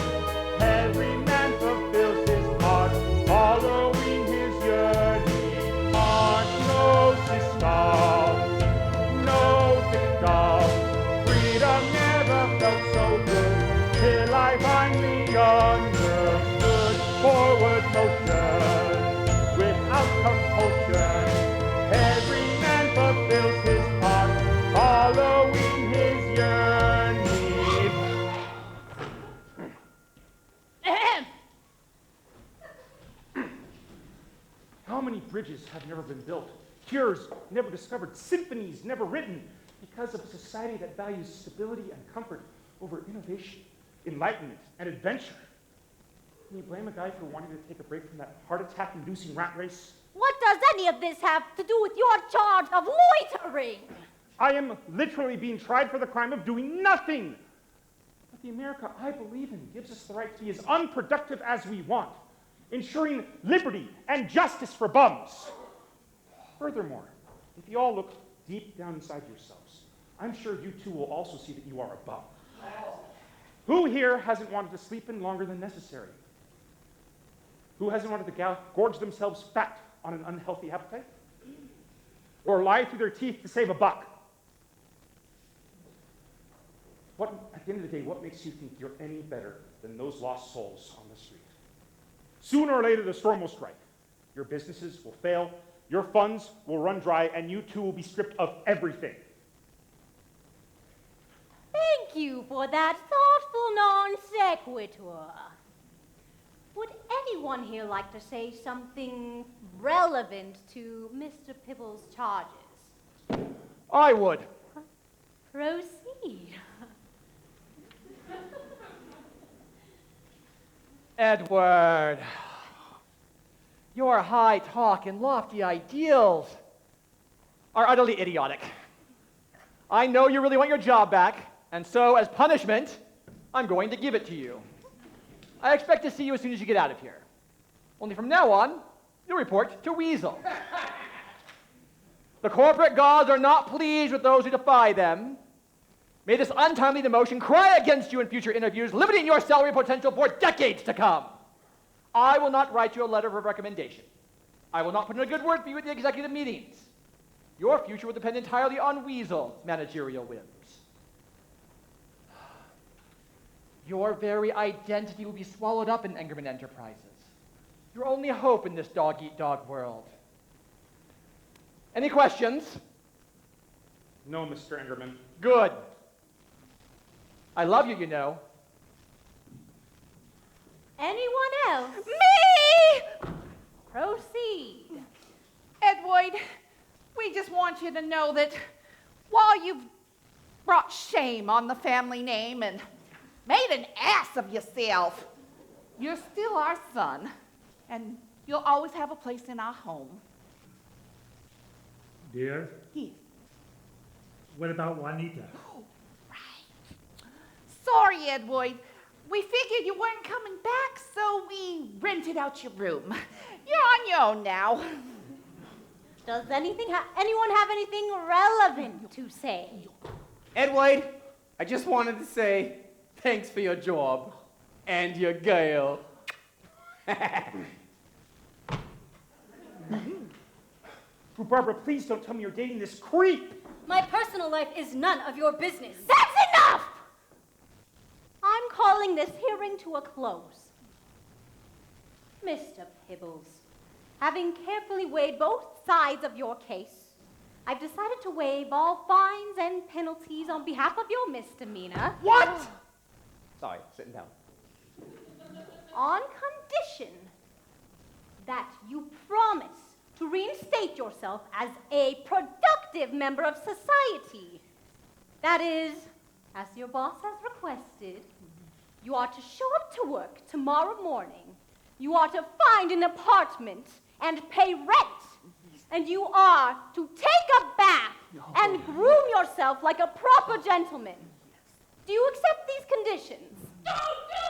[SPEAKER 3] every man fulfills his part, following his yearning heart. No systems, no victims, freedom never felt so good, till I finally understood. Forward motion, without compulsion, every man fulfills his part, following his yearning. How many bridges have never been built? Cures never discovered, symphonies never written, because of a society that values stability and comfort over innovation, enlightenment, and adventure. Can you blame a guy for wanting to take a break from that heart attack-inducing rat race?
[SPEAKER 11] What does any of this have to do with your charge of loitering?
[SPEAKER 3] I am literally being tried for the crime of doing nothing. But the America I believe in gives us the right to be as unproductive as we want, ensuring liberty and justice for bums. Furthermore, if you all look deep down inside yourselves, I'm sure you too will also see that you are a bum. Who here hasn't wanted to sleep in longer than necessary? Who hasn't wanted to gorge themselves fat on an unhealthy appetite? Or lie through their teeth to save a buck? At the end of the day, what makes you think you're any better than those lost souls on the street? Sooner or later, the storm will strike. Your businesses will fail, your funds will run dry, and you too will be stripped of everything.
[SPEAKER 11] Thank you for that thoughtful non sequitur. Would anyone here like to say something relevant to Mr. Pibble's charges?
[SPEAKER 5] I would.
[SPEAKER 11] Proceed.
[SPEAKER 5] Edward, your high talk and lofty ideals are utterly idiotic. I know you really want your job back, and so as punishment, I'm going to give it to you. I expect to see you as soon as you get out of here. Only from now on, you'll report to Weasel. The corporate gods are not pleased with those who defy them. May this untimely demotion cry against you in future interviews, limiting your salary potential for decades to come. I will not write you a letter of recommendation. I will not put in a good word for you at the executive meetings. Your future will depend entirely on Weasel's managerial whims. Your very identity will be swallowed up in Engerman Enterprises. Your only hope in this dog-eat-dog world. Any questions?
[SPEAKER 3] No, Mr. Engerman.
[SPEAKER 5] Good. I love you, you know.
[SPEAKER 11] Anyone else?
[SPEAKER 8] Me!
[SPEAKER 11] Proceed.
[SPEAKER 8] Edward, we just want you to know that while you've brought shame on the family name and made an ass of yourself, you're still our son, and you'll always have a place in our home.
[SPEAKER 9] Dear,
[SPEAKER 8] Yes.
[SPEAKER 9] what about Juanita?
[SPEAKER 8] Sorry, Edward. We figured you weren't coming back, so we rented out your room. You're on your own now.
[SPEAKER 11] Does anyone have anything relevant to say?
[SPEAKER 6] Edward, I just wanted to say thanks for your job and your girl.
[SPEAKER 3] Barbara, please don't tell me you're dating this creep.
[SPEAKER 11] My personal life is none of your business. That's enough! I'm calling this hearing to a close. Mr. Pibbles, having carefully weighed both sides of your case, I've decided to waive all fines and penalties on behalf of your misdemeanor.
[SPEAKER 6] What? Sorry, sitting down.
[SPEAKER 11] On condition that you promise to reinstate yourself as a productive member of society. That is, as your boss has requested, you are to show up to work tomorrow morning. You are to find an apartment and pay rent. And you are to take a bath and groom yourself like a proper gentleman. Do you accept these conditions? Don't do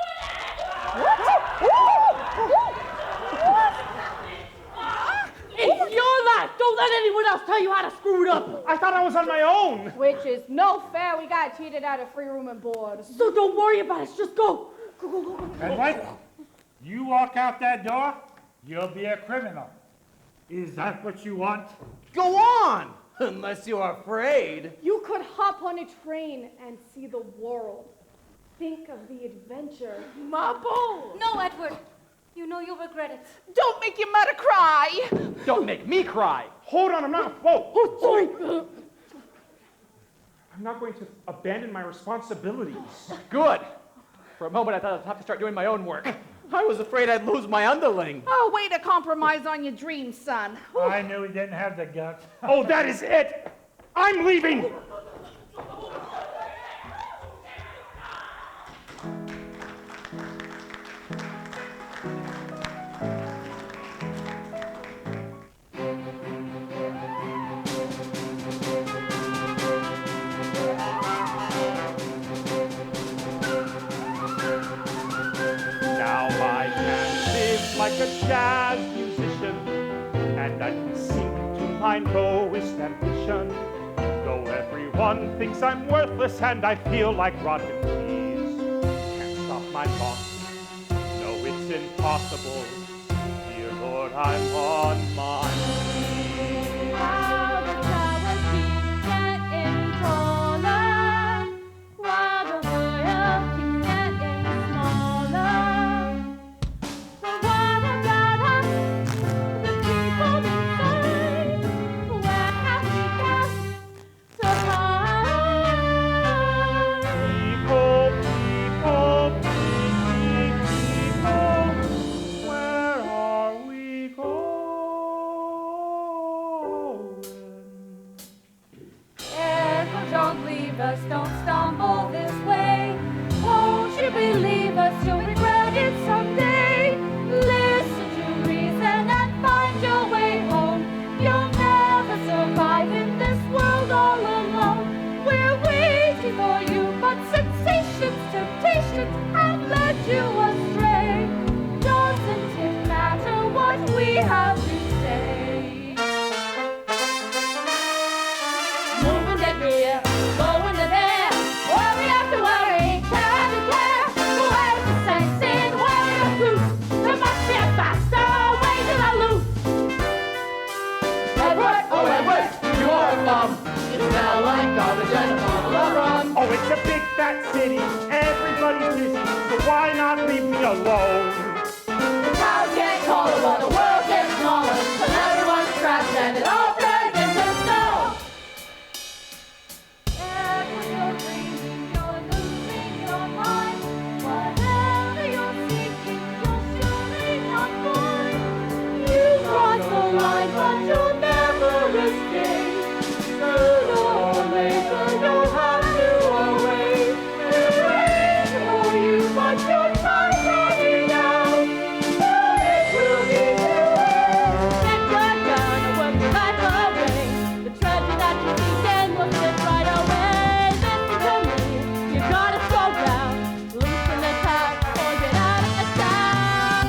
[SPEAKER 1] It's your life. Don't let anyone else tell you how to screw it up.
[SPEAKER 3] I thought I was on my own.
[SPEAKER 12] Which is no fair. We got cheated out of free room and board.
[SPEAKER 1] So don't worry about it. Just go. Go.
[SPEAKER 9] And what? You walk out that door, you'll be a criminal. Is that what you want?
[SPEAKER 6] Go on, unless you're afraid.
[SPEAKER 12] You could hop on a train and see the world. Think of the adventure.
[SPEAKER 8] Mabel!
[SPEAKER 11] No, Edward. You know you'll regret it.
[SPEAKER 8] Don't make your mother cry!
[SPEAKER 5] Don't make me cry.
[SPEAKER 3] Hold on, I'm not. Whoa.
[SPEAKER 1] Oh, sorry.
[SPEAKER 3] I'm not going to abandon my responsibilities.
[SPEAKER 5] Good. For a moment, I thought I'd have to start doing my own work.
[SPEAKER 6] I was afraid I'd lose my underling.
[SPEAKER 8] Oh, way to compromise on your dreams, son.
[SPEAKER 9] I knew he didn't have the guts.
[SPEAKER 3] Oh, that is it. I'm leaving. like a jazz musician, and I can sing to my lowest ambition. Though everyone thinks I'm worthless and I feel like rotten peas, can't stop my longing. No, it's impossible. Dear Lord, I'm on my knees.
[SPEAKER 4] While the towers keep getting taller, while the world keeps getting smaller, the people inside, where have we got to hide?
[SPEAKER 3] People, where are we going?
[SPEAKER 4] Careful, don't leave us, don't stumble this way. Won't you believe us, you'll regret it someday. Listen to reason and find your way home. You'll never survive in this world all alone. We're waiting for you, but sensations, temptations have led you astray. Doesn't it matter what we have to say? Moving to here, going to there. Worry after worry, care to care. Where's the sense in wearing a suit? There must be a faster way to the loot. Edward, oh Edward, you're a bum. You smell like garbage and a bottle of rum.
[SPEAKER 3] Oh, it's a big fat city, everybody's busy, so why not leave me alone?
[SPEAKER 4] The cows get taller while the world gets smaller, but everyone's trapped and it all turns into snow. Edward, you're dreaming, you're losing your mind. Whatever you're seeking, you'll surely not find. You cross the line, but you'll never escape. Sooner or later, you'll have to await. We're waiting for you, but your time's running out. Soon it will be too late. Get dragged down and work your life away. The treasure that you seek then will slip right away. Listen to me, you gotta slow down. Loosen the tag or get out of the town.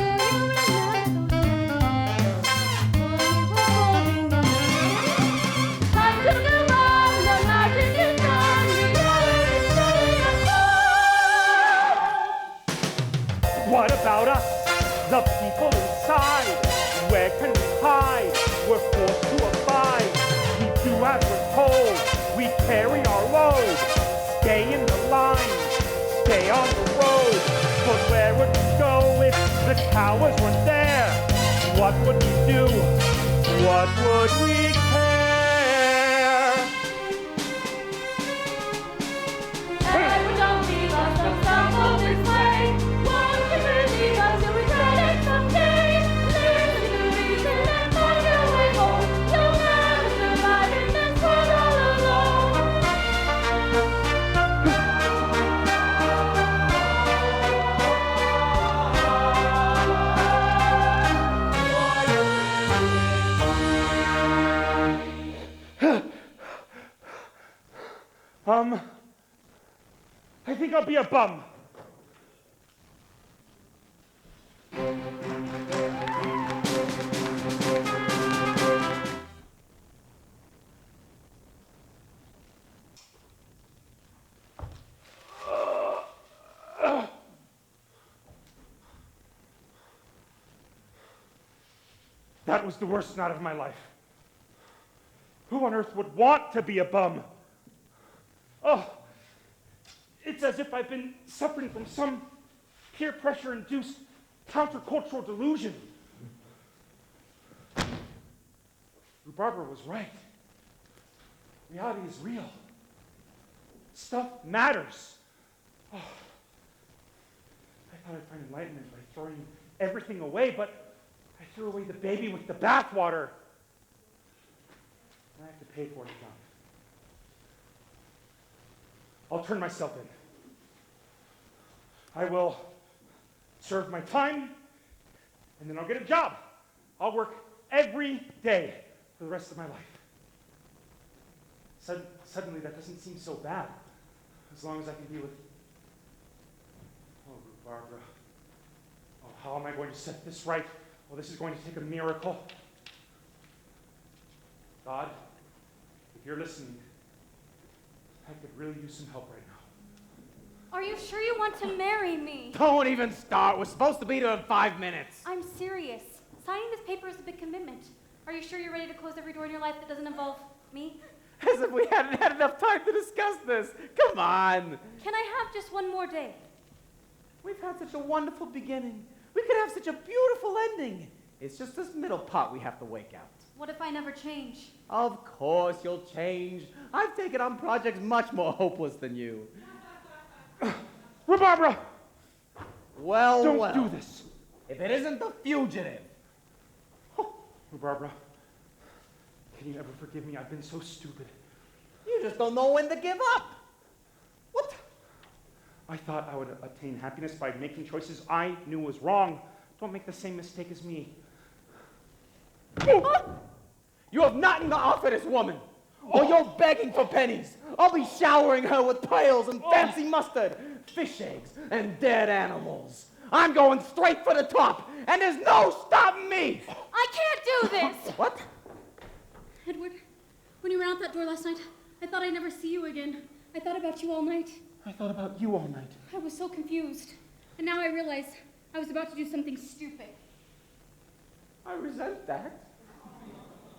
[SPEAKER 4] Time to move on, imagine you've done. Reality is setting us up.
[SPEAKER 3] What about us, the people inside? Where can we hide? We're forced to abide. We do as we're told. We carry our load. Stay in the line. Stay on the road. But where would we go if the towers weren't there? What would we do? What would we care?
[SPEAKER 4] Edward, don't leave us, don't stumble this way. Won't you believe us, you'll regret it someday. Listen to reason and find your way home. You'll never survive in this world all alone.
[SPEAKER 3] I think I'll be a bum. That was the worst night of my life. Who on earth would want to be a bum? Oh, it's as if I've been suffering from some peer pressure-induced countercultural delusion. Barbara was right. Reality is real. Stuff matters. Oh, I thought I'd find enlightenment by throwing everything away, but I threw away the baby with the bathwater. I have to pay for it now. I'll turn myself in. I will serve my time, and then I'll get a job. I'll work every day for the rest of my life. Suddenly, that doesn't seem so bad, as long as I can be with, Barbara. Oh, how am I going to set this right Well, this is going to take a miracle. God, if you're listening, I could really use some help right now.
[SPEAKER 4] Are you sure you want to marry me?
[SPEAKER 6] Don't even start. We're supposed to be there in 5 minutes.
[SPEAKER 4] I'm serious. Signing this paper is a big commitment. Are you sure you're ready to close every door in your life that doesn't involve me?
[SPEAKER 6] As if we hadn't had enough time to discuss this. Come on.
[SPEAKER 4] Can I have just one more day?
[SPEAKER 6] We've had such a wonderful beginning. We could have such a beautiful ending. It's just this middle part we have to wake out.
[SPEAKER 4] What if I never change?
[SPEAKER 6] Of course you'll change. I've taken on projects much more hopeless than you.
[SPEAKER 3] Rhabarbra!
[SPEAKER 6] Well,
[SPEAKER 3] Don't do this.
[SPEAKER 6] If it isn't the fugitive.
[SPEAKER 3] Rhabarbra, can you ever forgive me? I've been so stupid.
[SPEAKER 6] You just don't know when to give up. What?
[SPEAKER 3] I thought I would attain happiness by making choices I knew was wrong. Don't make the same mistake as me.
[SPEAKER 6] You have nothing to offer this woman. Or you're begging for pennies. I'll be showering her with pails and fancy mustard, fish eggs, and dead animals. I'm going straight for the top, and there's no stopping me.
[SPEAKER 4] I can't do this!
[SPEAKER 6] What?
[SPEAKER 4] Edward, when you ran out that door last night, I thought I'd never see you again. I thought about you all night.
[SPEAKER 3] I thought about you all night.
[SPEAKER 4] I was so confused. And now I realize I was about to do something stupid.
[SPEAKER 6] I resent that.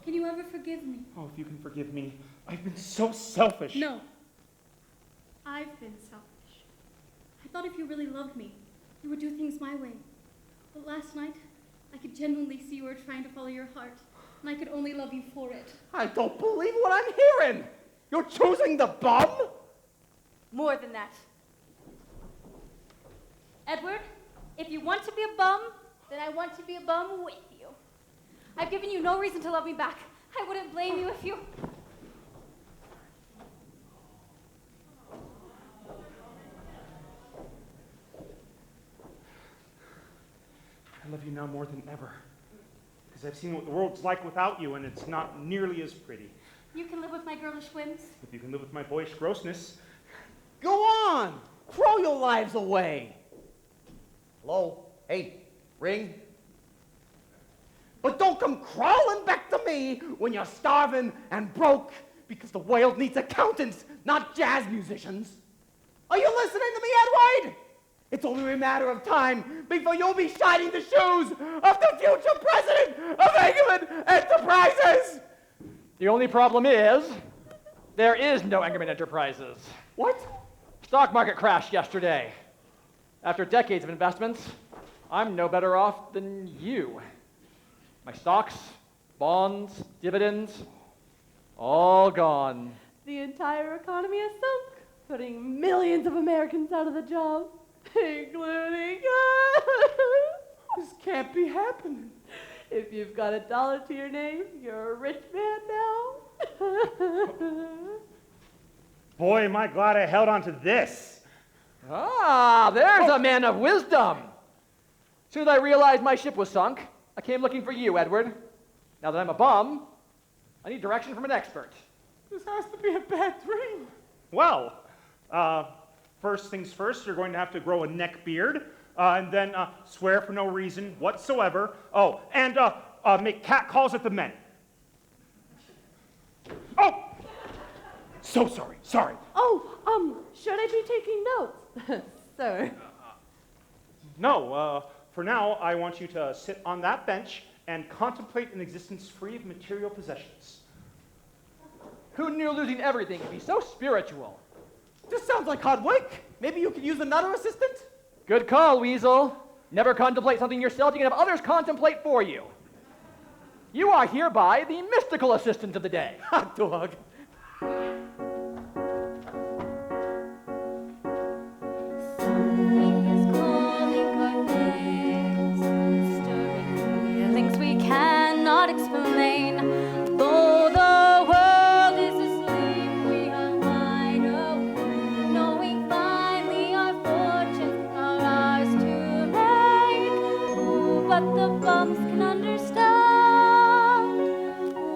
[SPEAKER 4] Can you ever forgive me?
[SPEAKER 3] Oh, if you can forgive me. I've been so selfish.
[SPEAKER 4] No. I've been selfish. I thought if you really loved me, you would do things my way. But last night, I could genuinely see you were trying to follow your heart, and I could only love you for it.
[SPEAKER 6] I don't believe what I'm hearing. You're choosing the bum?
[SPEAKER 4] More than that. Edward, if you want to be a bum, then I want to be a bum with you. I've given you no reason to love me back. I wouldn't blame you if you...
[SPEAKER 3] I love you now more than ever. Because I've seen what the world's like without you, and it's not nearly as pretty.
[SPEAKER 4] You can live with my girlish whims.
[SPEAKER 3] If you can live with my boyish grossness.
[SPEAKER 6] Go on. Throw your lives away. Hello? Hey, ring. But don't come crawling back to me when you're starving and broke, because the world needs accountants, not jazz musicians. Are you listening to me, Edward? It's only a matter of time before you'll be shining the shoes of the future president of Engelman Enterprises.
[SPEAKER 5] The only problem is, there is no Engelman Enterprises.
[SPEAKER 6] What?
[SPEAKER 5] Stock market crashed yesterday. After decades of investments, I'm no better off than you. My stocks, bonds, dividends, all gone.
[SPEAKER 1] The entire economy has sunk, putting millions of Americans out of the job, including us.
[SPEAKER 6] This can't be happening.
[SPEAKER 1] If you've got $1 to your name, you're a rich man now.
[SPEAKER 3] Boy, am I glad I held on to this.
[SPEAKER 5] Ah, there's a man of wisdom. As soon as I realized my ship was sunk, I came looking for you, Edward. Now that I'm a bum, I need direction from an expert.
[SPEAKER 6] This has to be a bad dream.
[SPEAKER 3] Well, first things first, you're going to have to grow a neck beard, and then swear for no reason whatsoever. Oh, and make cat calls at the men. Oh! So sorry.
[SPEAKER 1] Oh, should I be taking notes? Sir.
[SPEAKER 3] No, for now, I want you to sit on that bench and contemplate an existence free of material possessions.
[SPEAKER 5] Who knew losing everything could be so spiritual?
[SPEAKER 6] This sounds like hard work. Maybe you could use another assistant?
[SPEAKER 5] Good call, Weasel. Never contemplate something yourself, you can have others contemplate for you. You are hereby the mystical assistant of the day.
[SPEAKER 6] Hot dog.
[SPEAKER 4] Feelings we cannot explain. Though the world is asleep, we are wide awake, knowing finally our fortunes are ours to make. Who but the bums can understand?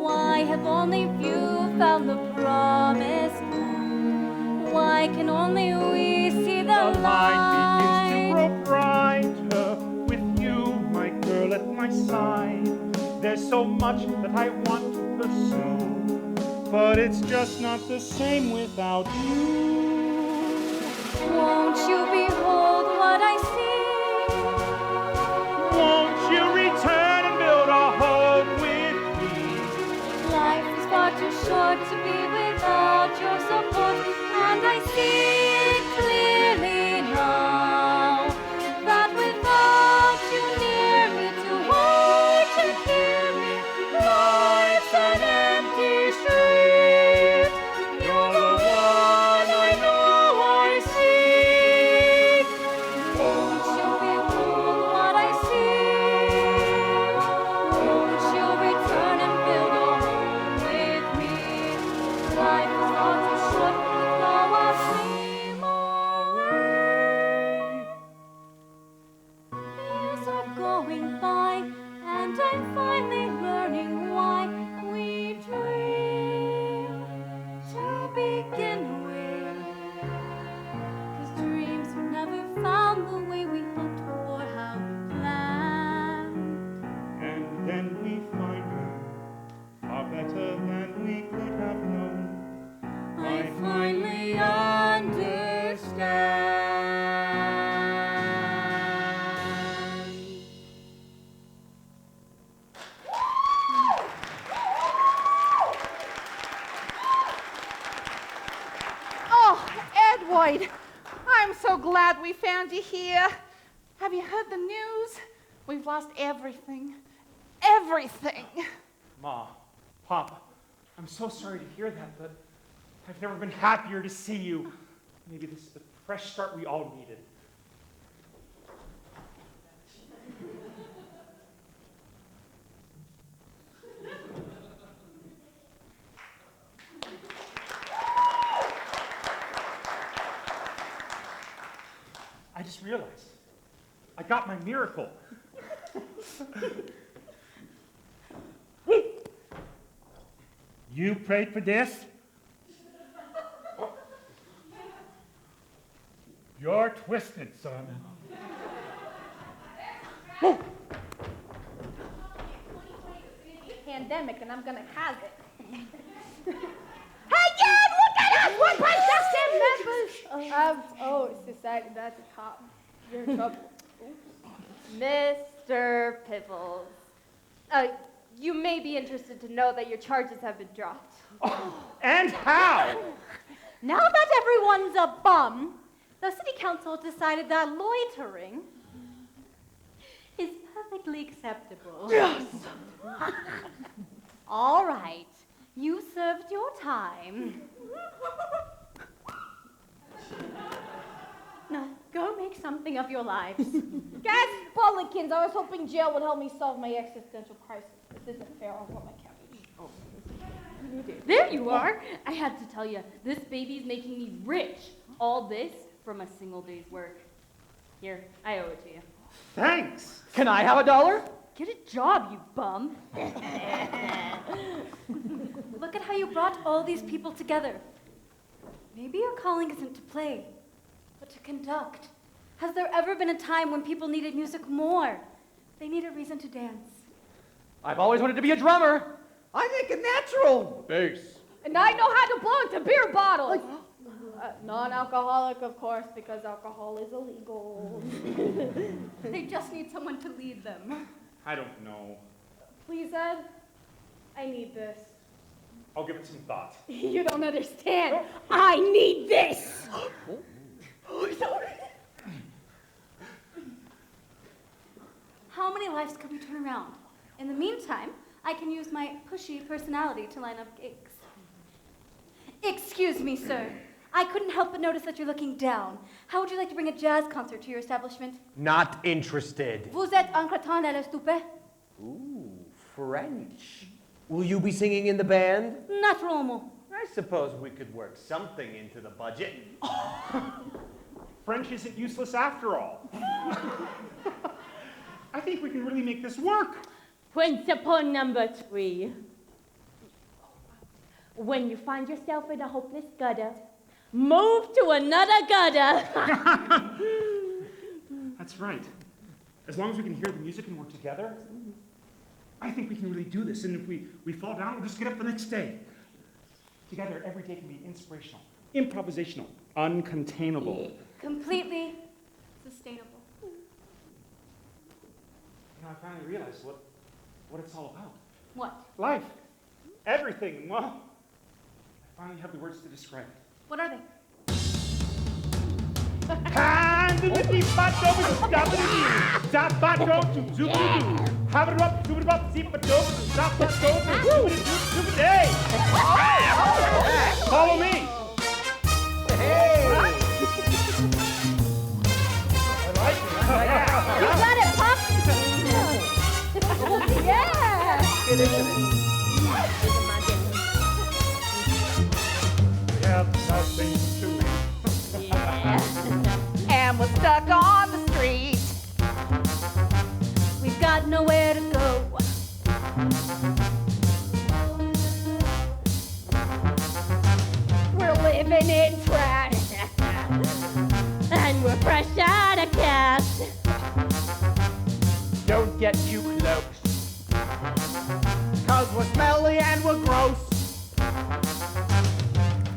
[SPEAKER 4] Why have only few found the promised land? Why can only we see the
[SPEAKER 3] The light begins to grow brighter with you, my girl, at my side. time. There's so much that I want to pursue, but it's just not the same without you.
[SPEAKER 4] Won't you behold what I see?
[SPEAKER 3] Won't you return and build a home with me?
[SPEAKER 4] Life is far too short to be without your support, and I see it clearly now, that without you near me to watch and hear me, life's an empty street. You're the one I know I seek. Won't you behold what I see? Won't you return and build a home with me? Life is far too short without a dream away. Years are going by, and I'm finally learning why we dream to begin with. 'Cause dreams are never found the way we hoped or how we planned.
[SPEAKER 3] And then we find her far better than we could have known.
[SPEAKER 4] I finally understand.
[SPEAKER 8] Oh, Edward, I'm so glad we found you here. Have you heard the news? We've lost everything. Everything.
[SPEAKER 3] Ma, Pop, I'm so sorry to hear that, but I've never been happier to see you. Maybe this is the fresh start we all needed. I just realized I got my miracle.
[SPEAKER 9] You prayed for this? You're twisted, son.
[SPEAKER 12] Pandemic, and I'm gonna have it.
[SPEAKER 8] Hey, Dad, look at us! We're protesting members!
[SPEAKER 12] Oh, society, that's a cop. You're in trouble.
[SPEAKER 1] Mr. Piffles, you may be interested to know that your charges have been dropped.
[SPEAKER 3] And how?
[SPEAKER 4] Now that everyone's a bum, the city council decided that loitering is perfectly acceptable.
[SPEAKER 8] Yes!
[SPEAKER 4] All right, you served your time. Now, go make something of your lives.
[SPEAKER 12] Guys, Bullikins, I was hoping jail would help me solve my existential crisis. This isn't fair. I want my cabbage. Oh.
[SPEAKER 1] There you are. I had to tell you, this baby's making me rich. All this from a single day's work. Here, I owe it to you.
[SPEAKER 3] Thanks.
[SPEAKER 5] Can I have $1?
[SPEAKER 4] Get a job, you bum. Look at how you brought all these people together. Maybe your calling isn't to play, but to conduct. Has there ever been a time when people needed music more? They need a reason to dance.
[SPEAKER 5] I've always wanted to be a drummer.
[SPEAKER 6] I make it natural.
[SPEAKER 5] Bass.
[SPEAKER 12] And I know how to blow into beer bottles. Non-alcoholic, of course, because alcohol is illegal.
[SPEAKER 4] They just need someone to lead them.
[SPEAKER 3] I don't know.
[SPEAKER 12] Please, Ed, I need this.
[SPEAKER 3] I'll give it some thought.
[SPEAKER 12] You don't understand. I need this.
[SPEAKER 4] How many lives could we turn around? In the meantime, I can use my pushy personality to line up gigs. Excuse me, sir. I couldn't help but notice that you're looking down. How would you like to bring a jazz concert to your establishment?
[SPEAKER 6] Not interested.
[SPEAKER 4] Vous êtes un cretin à l'estupé?
[SPEAKER 6] Ooh, French. Will you be singing in the band?
[SPEAKER 4] Naturellement.
[SPEAKER 13] I suppose we could work something into the budget.
[SPEAKER 3] French isn't useless after all. I think we can really make this work.
[SPEAKER 1] Principle number 3. When you find yourself in a hopeless gutter, move to another gutter.
[SPEAKER 3] That's right. As long as we can hear the music and work together, I think we can really do this, and if we fall down, we'll just get up the next day. Together, every day can be inspirational, improvisational, uncontainable.
[SPEAKER 4] Completely sustainable.
[SPEAKER 3] You know, I finally realized what it's all about.
[SPEAKER 4] What?
[SPEAKER 3] Life. Everything. Well, I finally have the words to describe it.
[SPEAKER 4] What are they?
[SPEAKER 3] Hand in the deep bato, dabba-doo, zabato, zoop-a-doo, habba-doo-up, zoop-a-doo-up, zip-a-doo, zabato, zoop-a-doo, zoop-a-day. Follow me. Hey. I like it.
[SPEAKER 4] You got it, Pop! Yeah!
[SPEAKER 3] We have nothing to
[SPEAKER 8] And we're stuck on the street.
[SPEAKER 4] We've got nowhere to go.
[SPEAKER 1] We're living in trash. And we're fresh out of cash.
[SPEAKER 6] Don't get too close. 'Cause we're smelly and we're gross.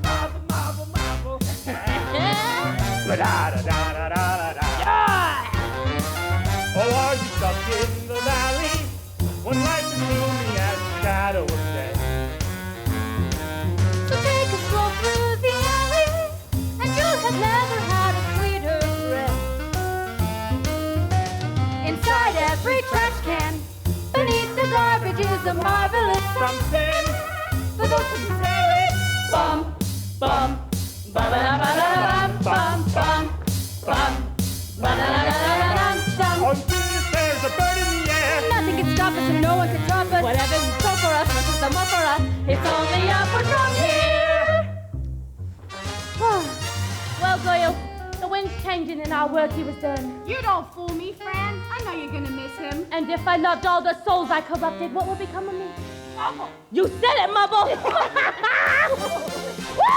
[SPEAKER 6] Marvel, marvel, marvel.
[SPEAKER 3] Da-da-da-da-da-da-da. Oh, are you stuck in the valley when life's as gloomy as the shadow of death?
[SPEAKER 4] So take a stroll through the alley, and you'll have never had a sweeter breath. Inside every trash can, beneath the garbage is a marvelous something. For those who say it, bum, bum, ba-da-ba-da-bum, bum, bum, bum, ba-da-da-da-da-dum, dum.
[SPEAKER 3] On fingers there's a bird in the air.
[SPEAKER 4] Nothing can stop us and no one can stop us. Whatever's in store for us, this is the more for us. It's only upward from here.
[SPEAKER 1] Well, Goyle, the wind's changing and our work here was done.
[SPEAKER 8] You don't fool me, friend. I know you're gonna miss him.
[SPEAKER 1] And if I loved all the souls I corrupted, what would become of me?
[SPEAKER 8] Mumble.
[SPEAKER 1] You said it, Mubble! Woo!